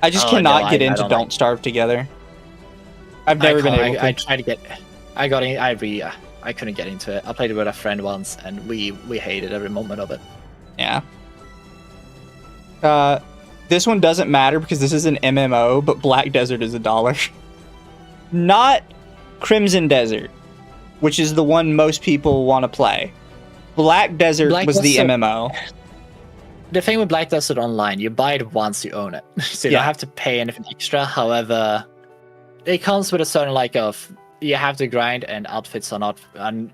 I just cannot get into Don't Starve Together. I've never been able to. I tried to get. I got in. I couldn't get into it. I played it with a friend once, and we hated every moment of it. Yeah. This one doesn't matter because this is an MMO, but Black Desert is $1. Not Crimson Desert, which is the one most people want to play. Black Desert was the MMO. The thing with Black Desert Online, you buy it once you own it, so you don't have to pay anything extra. However, it comes with a certain you have to grind, and outfits are not. And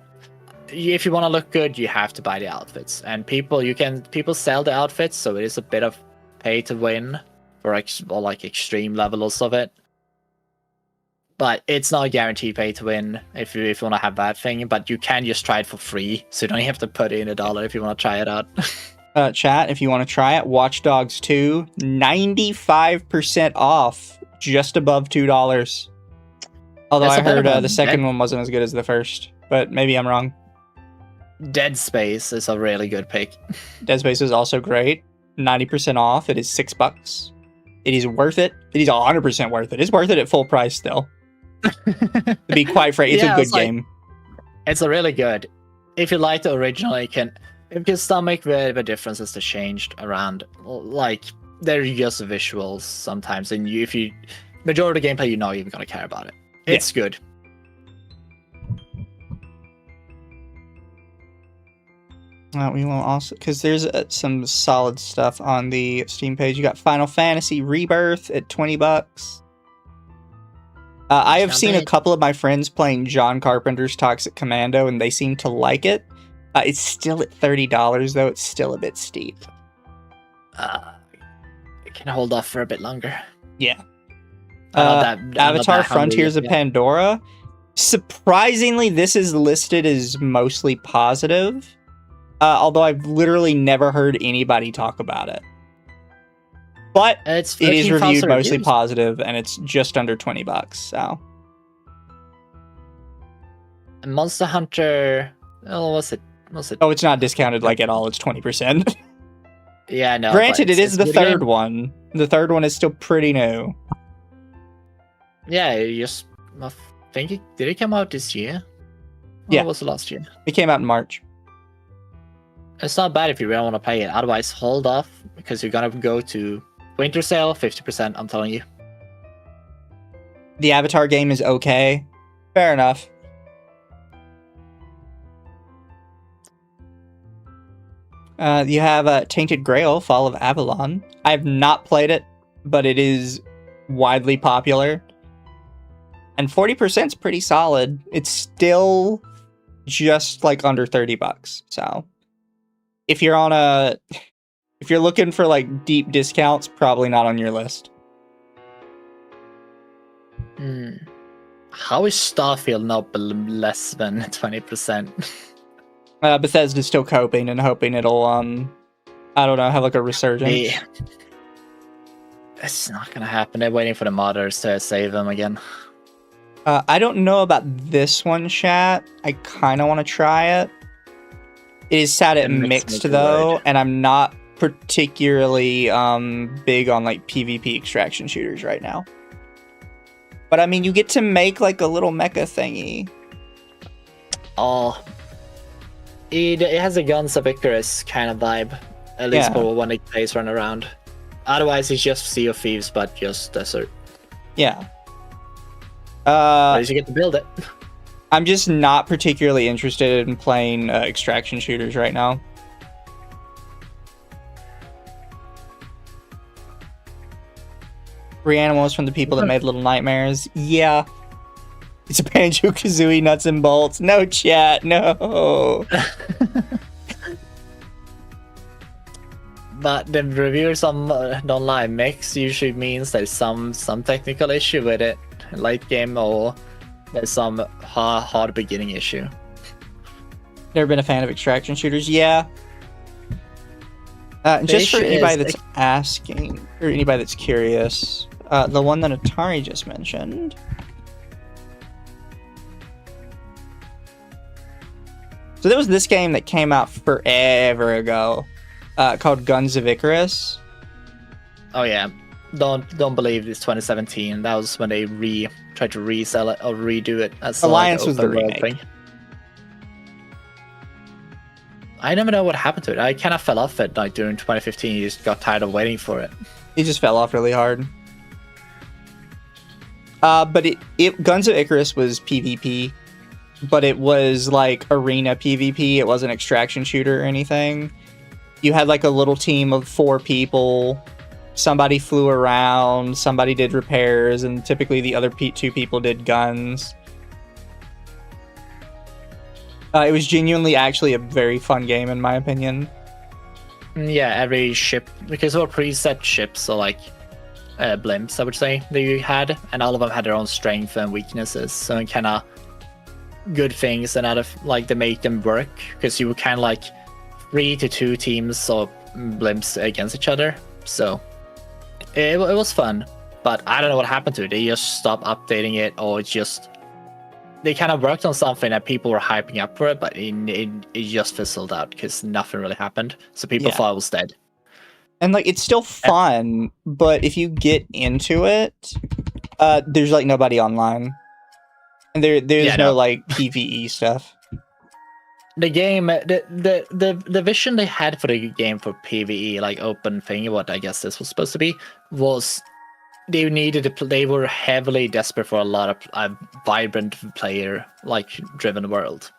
if you want to look good, you have to buy the outfits. And people sell the outfits, so it is a bit of pay to win for extreme levels of it. But it's not a guaranteed pay to win if you want to have that thing. But you can just try it for free, so you don't have to put in $1 if you want to try it out. Chat, if you want to try it, Watch Dogs 2, 95% off, just above $2. Although I heard the second one wasn't as good as the first, but maybe I'm wrong. Dead Space is a really good pick. Dead Space is also great. 90% off. It is $6. It is worth it. It is 100% worth it. It's worth it at full price still. To be quite frank, it's a good game. It's a really good. If you like the original, you can stomach the differences that changed around. Like, they're just visuals sometimes, and if you majority of the gameplay, you're not even gonna care about it. It's good. We will also, because there's some solid stuff on the Steam page. You got Final Fantasy Rebirth at $20. I have seen a couple of my friends playing John Carpenter's Toxic Commando, and they seem to like it. It's still at $30, though. It's still a bit steep. I can hold off for a bit longer. Yeah. Avatar Frontiers of Pandora. Surprisingly, this is listed as mostly positive. Although I've literally never heard anybody talk about it. But it is reviewed mostly positive, and it's just under $20, so. And Monster Hunter... Oh, what's it? Oh, it's not discounted at all. It's 20%. Yeah, no. Granted, it is the third one. The third one is still pretty new. Yeah, I think did it come out this year? Yeah. Or was it last year? It came out in March. It's not bad if you really want to play it. Otherwise, hold off, because you're gonna go to winter sale, 50%, I'm telling you. The Avatar game is okay. Fair enough. You have Tainted Grail, Fall of Avalon. I have not played it, but it is widely popular. And 40% is pretty solid. It's still just like under $30. So if you're looking for like deep discounts, probably not on your list. How is Starfield not less than 20%? Bethesda's still coping and hoping it'll I don't know, have like a resurgence. It's not gonna happen. They're waiting for the modders to save them again. I don't know about this one, chat. I kind of want to try it. It is sad at mixed though, and I'm not particularly big on like PvP extraction shooters right now. But I mean, you get to make like a little mecha thingy. Oh, it has a Guns of Icarus kind of vibe, at least for when it plays run around. Otherwise, it's just Sea of Thieves, but just desert. Yeah. At least you get to build it. I'm just not particularly interested in playing extraction shooters right now. Reanimal is from the people that made Little Nightmares. Yeah. It's a Banjo-Kazooie nuts and bolts. No, chat, no. But the reviewers on online mix usually means there's some technical issue with it, late game, or there's some hard beginning issue. Never been a fan of extraction shooters. Yeah. Just for anybody that's asking, or anybody that's curious, the one that Atari just mentioned. So there was this game that came out forever ago, called Guns of Icarus. Oh yeah, don't believe it's 2017. That was when they tried to resell it or redo it as Alliance was the open world remake. thing. I never know what happened to it. I kind of fell off it like during 2015. You just got tired of waiting for it. It just fell off really hard. But Guns of Icarus was PvP, but it was like arena PvP. It wasn't extraction shooter or anything. You had like a little team of 4 people. Somebody flew around, somebody did repairs, and typically the other 2 people did guns. It was genuinely actually a very fun game, in my opinion. Yeah, every ship, because they were preset ships, so like blimps, I would say, that you had, and all of them had their own strengths and weaknesses, so kind of good things and other, like, they make them work, because you were kind of like 3 to 2 teams of blimps against each other, so it was fun. But I don't know what happened to it. They just stopped updating it, or they kind of worked on something that people were hyping up for it, but it just fizzled out because nothing really happened. So people thought it was dead. And like, it's still fun, but if you get into it, there's like nobody online, and there's no like PvE stuff. The game, the vision they had for the game for PvE, like open thing, what I guess this was supposed to be, was they were heavily desperate for a lot of a vibrant player, like, driven world.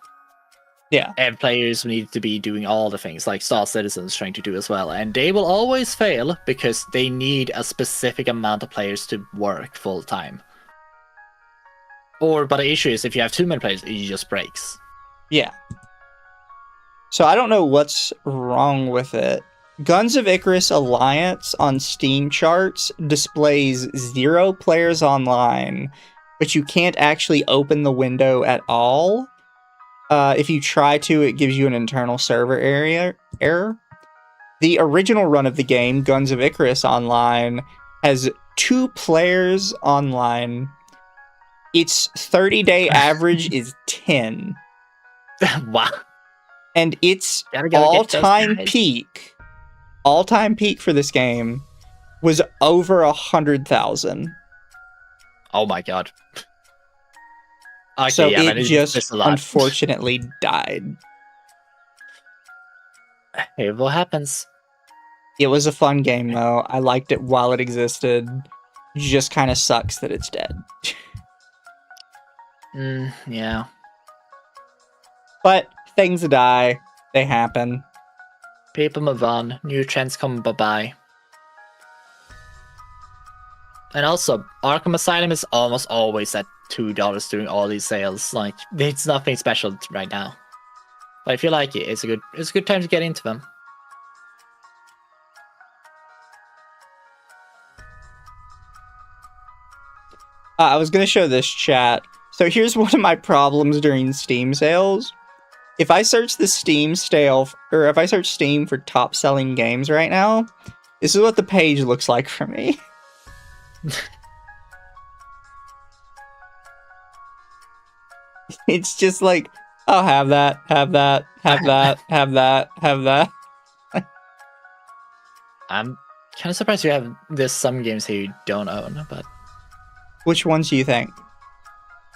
Yeah. And players need to be doing all the things like Star Citizen's trying to do as well. And they will always fail because they need a specific amount of players to work full time. But the issue is if you have too many players, it just breaks. Yeah. So I don't know what's wrong with it. Guns of Icarus Alliance on Steam charts displays 0 players online, but you can't actually open the window at all. If you try to, it gives you an internal server error. The original run of the game, Guns of Icarus Online, has 2 players online. Its 30-day average is 10. Wow. And its all-time peak for this game was over 100,000. Oh my god. Okay, so yeah, it just unfortunately died. Hey, what happens? It was a fun game though. I liked it while it existed. Just kind of sucks that it's dead. Yeah. But things die. They happen. People move on. New trends come by. And also, Arkham Asylum is almost always at $2 during all these sales. Like, it's nothing special right now. But if you like it, it's a good time to get into them. I was gonna show this chat. So here's one of my problems during Steam sales. If I search the Steam sale, or if I search Steam for top selling games right now, this is what the page looks like for me. It's just like, I'll have that, have that, have that, have that, have that. I'm kind of surprised there's some games here you don't own, but... Which ones do you think?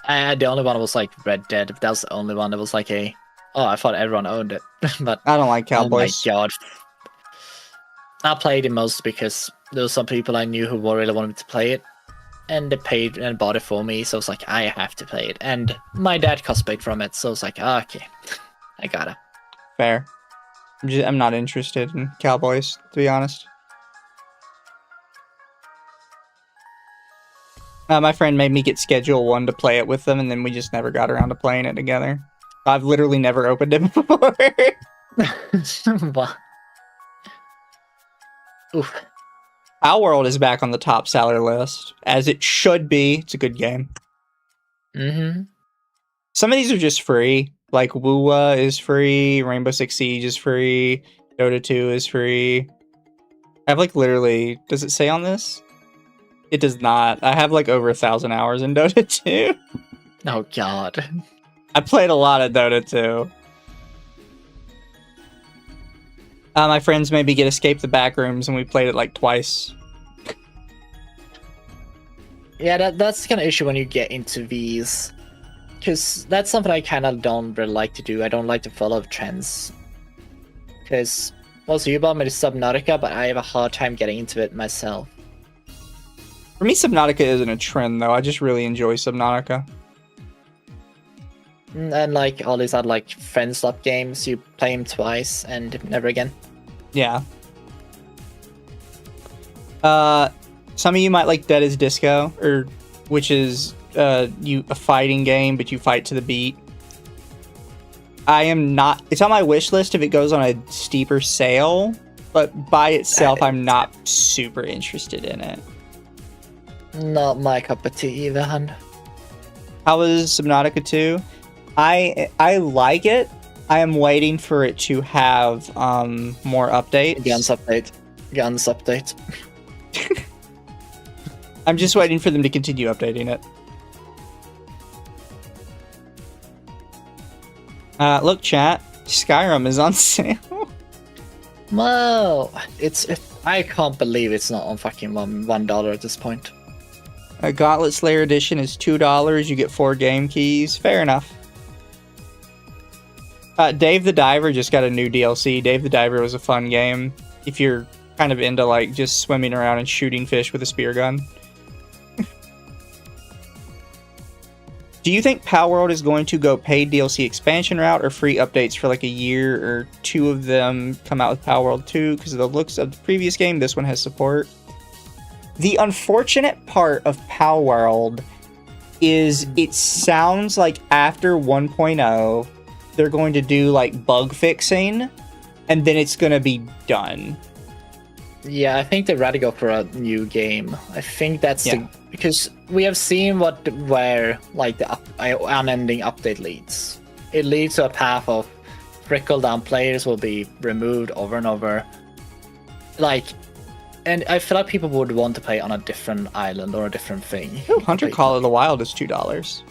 The only one was like Red Dead. That was the only one that was like oh, I thought everyone owned it. But I don't like Cowboys. Oh my god. I played it most because there were some people I knew who really wanted to play it. And they paid and bought it for me, so it's like, I have to play it. And my dad cosplayed from it, so it's like, okay, I gotta. Fair. I'm not interested in Cowboys, to be honest. My friend made me get Schedule 1 to play it with them, and then we just never got around to playing it together. I've literally never opened it before. Oof. Our World is back on the top seller list, as it should be. It's a good game. Mm-hmm. Some of these are just free. Like Wuwa is free, Rainbow Six Siege is free, Dota 2 is free. I have like literally, does it say on this? It does not. I have like over 1,000 hours in Dota 2. Oh god. I played a lot of Dota 2. My friends made me get Escape the Backrooms, and we played it like twice. Yeah, that's the kind of issue when you get into these. Because that's something I kind of don't really like to do. I don't like to follow trends. Because, also, you bought me the Subnautica, but I have a hard time getting into it myself. For me, Subnautica isn't a trend, though. I just really enjoy Subnautica. And like all these other like friend swap games, you play them twice and never again. Yeah. Some of you might like Dead as Disco, which is a fighting game, but you fight to the beat. I am not. It's on my wish list if it goes on a steeper sale, but by itself, I'm not super interested in it. Not my cup of tea either, hun. How is Subnautica 2? I like it. I am waiting for it to have more updates. Guns update. I'm just waiting for them to continue updating it. Look, chat. Skyrim is on sale. Whoa! I can't believe it's not on fucking $1 at this point. A Gauntlet Slayer edition is $2. You get 4 game keys. Fair enough. Dave the Diver just got a new DLC. Dave the Diver was a fun game if you're kind of into like just swimming around and shooting fish with a spear gun. Do you think Palworld is going to go paid DLC expansion route or free updates for like a year or 2 of them come out with Palworld 2? Because of the looks of the previous game, this one has support. The unfortunate part of Palworld is it sounds like after 1.0, they're going to do like bug fixing, and then it's going to be done. Yeah, I think they're ready to go for a new game. I think that's because we have seen where like the unending update leads. It leads to a path of trickle down players will be removed over and over. Like, and I feel like people would want to play on a different island or a different thing. Ooh, Hunter Call of the Wild is $2.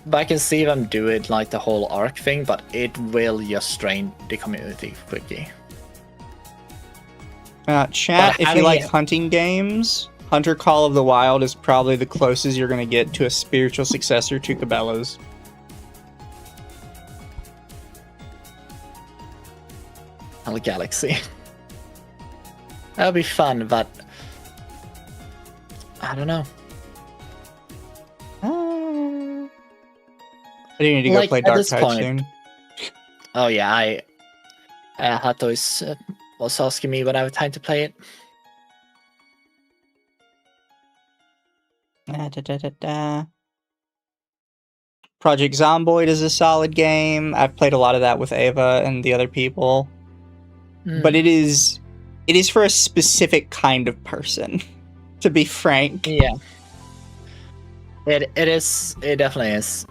But I can see them do it like the whole Ark thing, but it will just strain the community quickly. Chat, if you like hunting games, Hunter Call of the Wild is probably the closest you're going to get to a spiritual successor to Cabela's. Hello Galaxy. That'll be fun, but I don't know. I do need to go play Dark Tide soon. Oh yeah, Hato was asking me when I have time to play it. Project Zomboid is a solid game. I've played a lot of that with Ava and the other people. But it is for a specific kind of person, to be frank. Yeah. It is. It definitely is.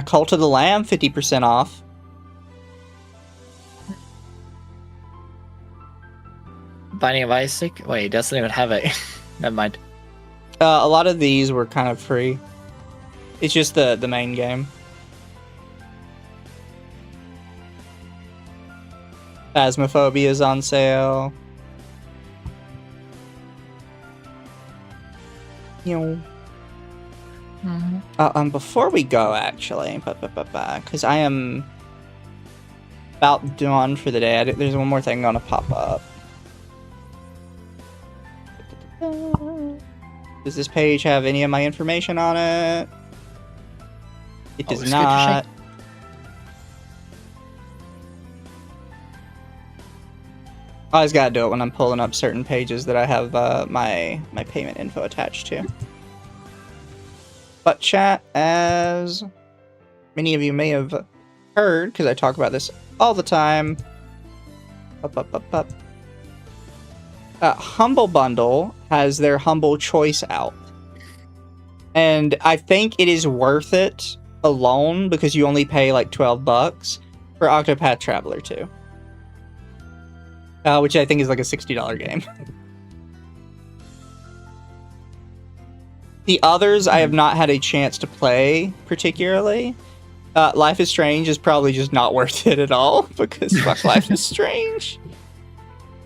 Cult of the Lamb, 50% off. Binding of Isaac? Wait, it doesn't even have a... Never mind. A lot of these were kind of free. It's just the main game. Phasmophobia is on sale. Before we go, actually, because I am about done for the day. There's one more thing gonna pop up. Does this page have any of my information on it? It does not. I always gotta do it when I'm pulling up certain pages that I have my payment info attached to. But chat, as many of you may have heard, because I talk about this all the time, Humble Bundle has their Humble Choice out. And I think it is worth it alone because you only pay like $12 for Octopath Traveler 2. Which I think is like a $60 game. The others I have not had a chance to play particularly. Life is Strange is probably just not worth it at all because fuck Life is Strange.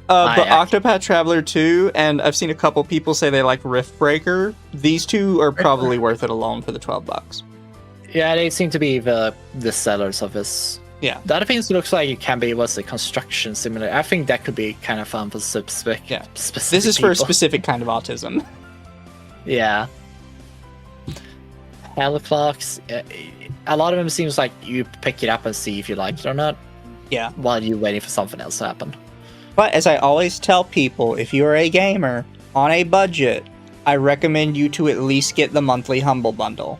But Octopath Traveler 2, and I've seen a couple people say they like Rift Breaker. These two are probably worth it alone for the $12. Yeah, they seem to be the sellers of this. Yeah. The other things looks like it can be was the construction simulator. I think that could be kind of fun for specific. This is for a specific kind of autism. Yeah. Hell clocks. A lot of them seems like you pick it up and see if you like it or not. Yeah. While you're waiting for something else to happen. But as I always tell people, if you're a gamer on a budget, I recommend you to at least get the monthly Humble Bundle.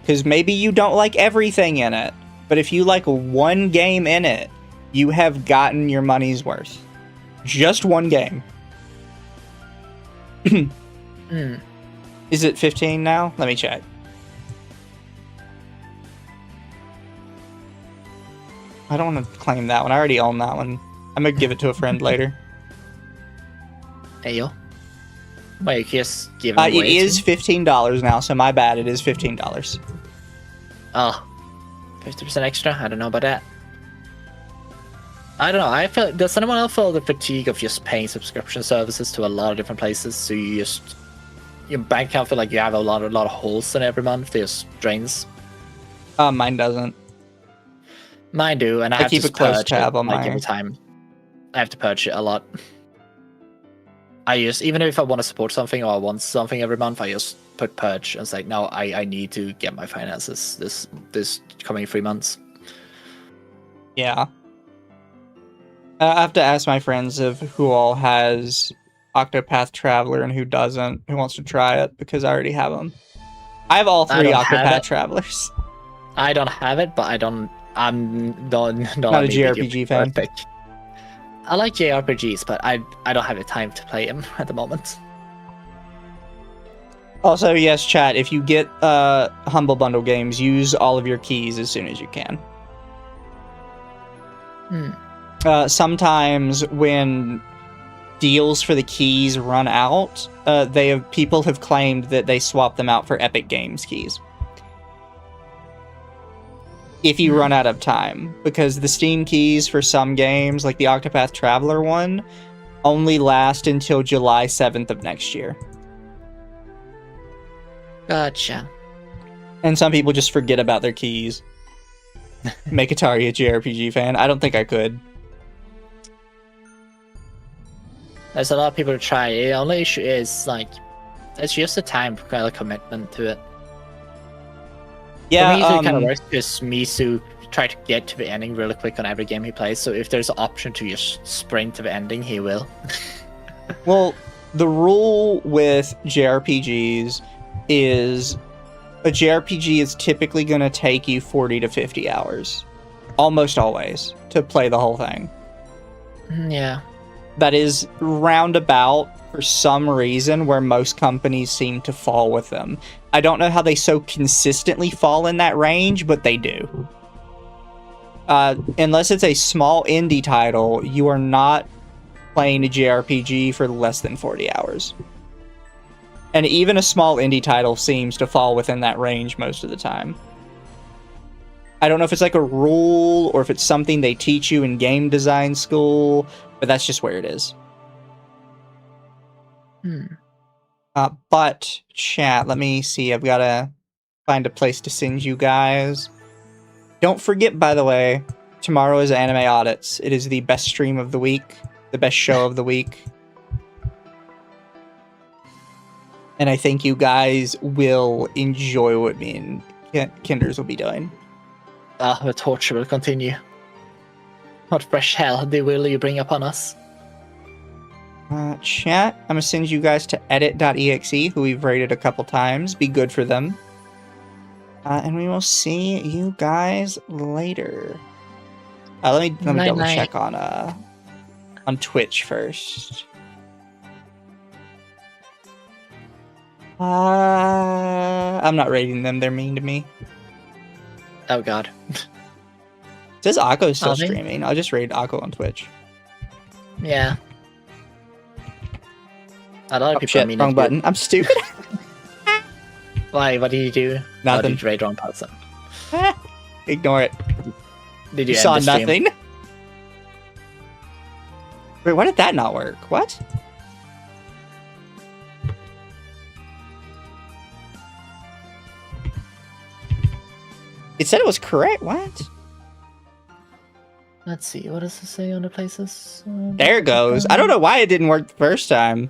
Because maybe you don't like everything in it, but if you like one game in it, you have gotten your money's worth. Just one game. Is it 15 now? Let me check. I don't want to claim that one. I already own that one. I'm gonna give it to a friend later. Hey yo. Wait, just give it away. It is $15 now, so my bad. It is $15. Oh. 50% extra? I don't know about that. I don't know. I feel. Does anyone else feel the fatigue of just paying subscription services to a lot of different places? So you just your bank account feel like you have a lot of holes in every month. There's drains. Mine doesn't. Mine do, and I have keep to a close tab on mine. Every time. I have to purge it a lot. Even if I want to support something or I want something every month, I just put purge and say, no, I need to get my finances this coming 3 months. Yeah. I have to ask my friends of who all has Octopath Traveler and who doesn't, who wants to try it, because I already have them. I have all 3 Octopath Travelers. I don't have it, but I'm not a JRPG fan. I like JRPGs, but I don't have the time to play them at the moment. Also, yes, chat, if you get Humble Bundle games, use all of your keys as soon as you can. Sometimes when deals for the keys run out, people have claimed that they swap them out for Epic Games keys. If you run out of time, because the Steam keys for some games, like the Octopath Traveler one, only last until July 7th of next year. Gotcha. And some people just forget about their keys. Make Atari a JRPG fan. I don't think I could. There's a lot of people to try. The only issue is, like, it's just a time kind of commitment to it. Yeah, for me, it kind of works because Mizu try to get to the ending really quick on every game he plays. So if there's an option to just sprint to the ending, he will. Well, the rule with JRPGs is a JRPG is typically going to take you 40 to 50 hours, almost always, to play the whole thing. Yeah. That is roundabout for some reason where most companies seem to fall with them. I don't know how they so consistently fall in that range, but they do. Unless it's a small indie title, you are not playing a JRPG for less than 40 hours. And even a small indie title seems to fall within that range most of the time. I don't know if it's like a rule or if it's something they teach you in game design school, but that's just where it is. But chat, let me see. I've got to find a place to send you guys. Don't forget, by the way, tomorrow is Anime Audits. It is the best stream of the week, the best show of the week. And I think you guys will enjoy what me and Kinders will be doing. The torture will continue. What fresh hell will you bring upon us? Chat, I'm going to send you guys to edit.exe, who we've rated a couple times. Be good for them. And we will see you guys later. Let me double check on Twitch first. I'm not rating them. They're mean to me. Oh god. It says Akko's still streaming. I'll just raid Akko on Twitch. Yeah. A lot of people shit, wrong button. I'm stupid. Why? What did you do? Nothing. Oh, did you raid wrong person? Ignore it. Did you saw end the stream? nothing? Wait, why did that not work? What? It said it was correct. What? Let's see. What does it say on the places? There it goes. I don't know why it didn't work the first time.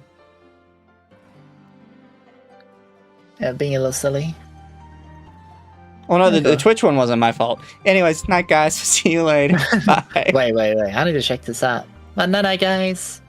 Yeah, being a little silly. Oh no, the Twitch one wasn't my fault. Anyways, night guys. See you later. Bye. Wait. I need to check this out. Night, guys.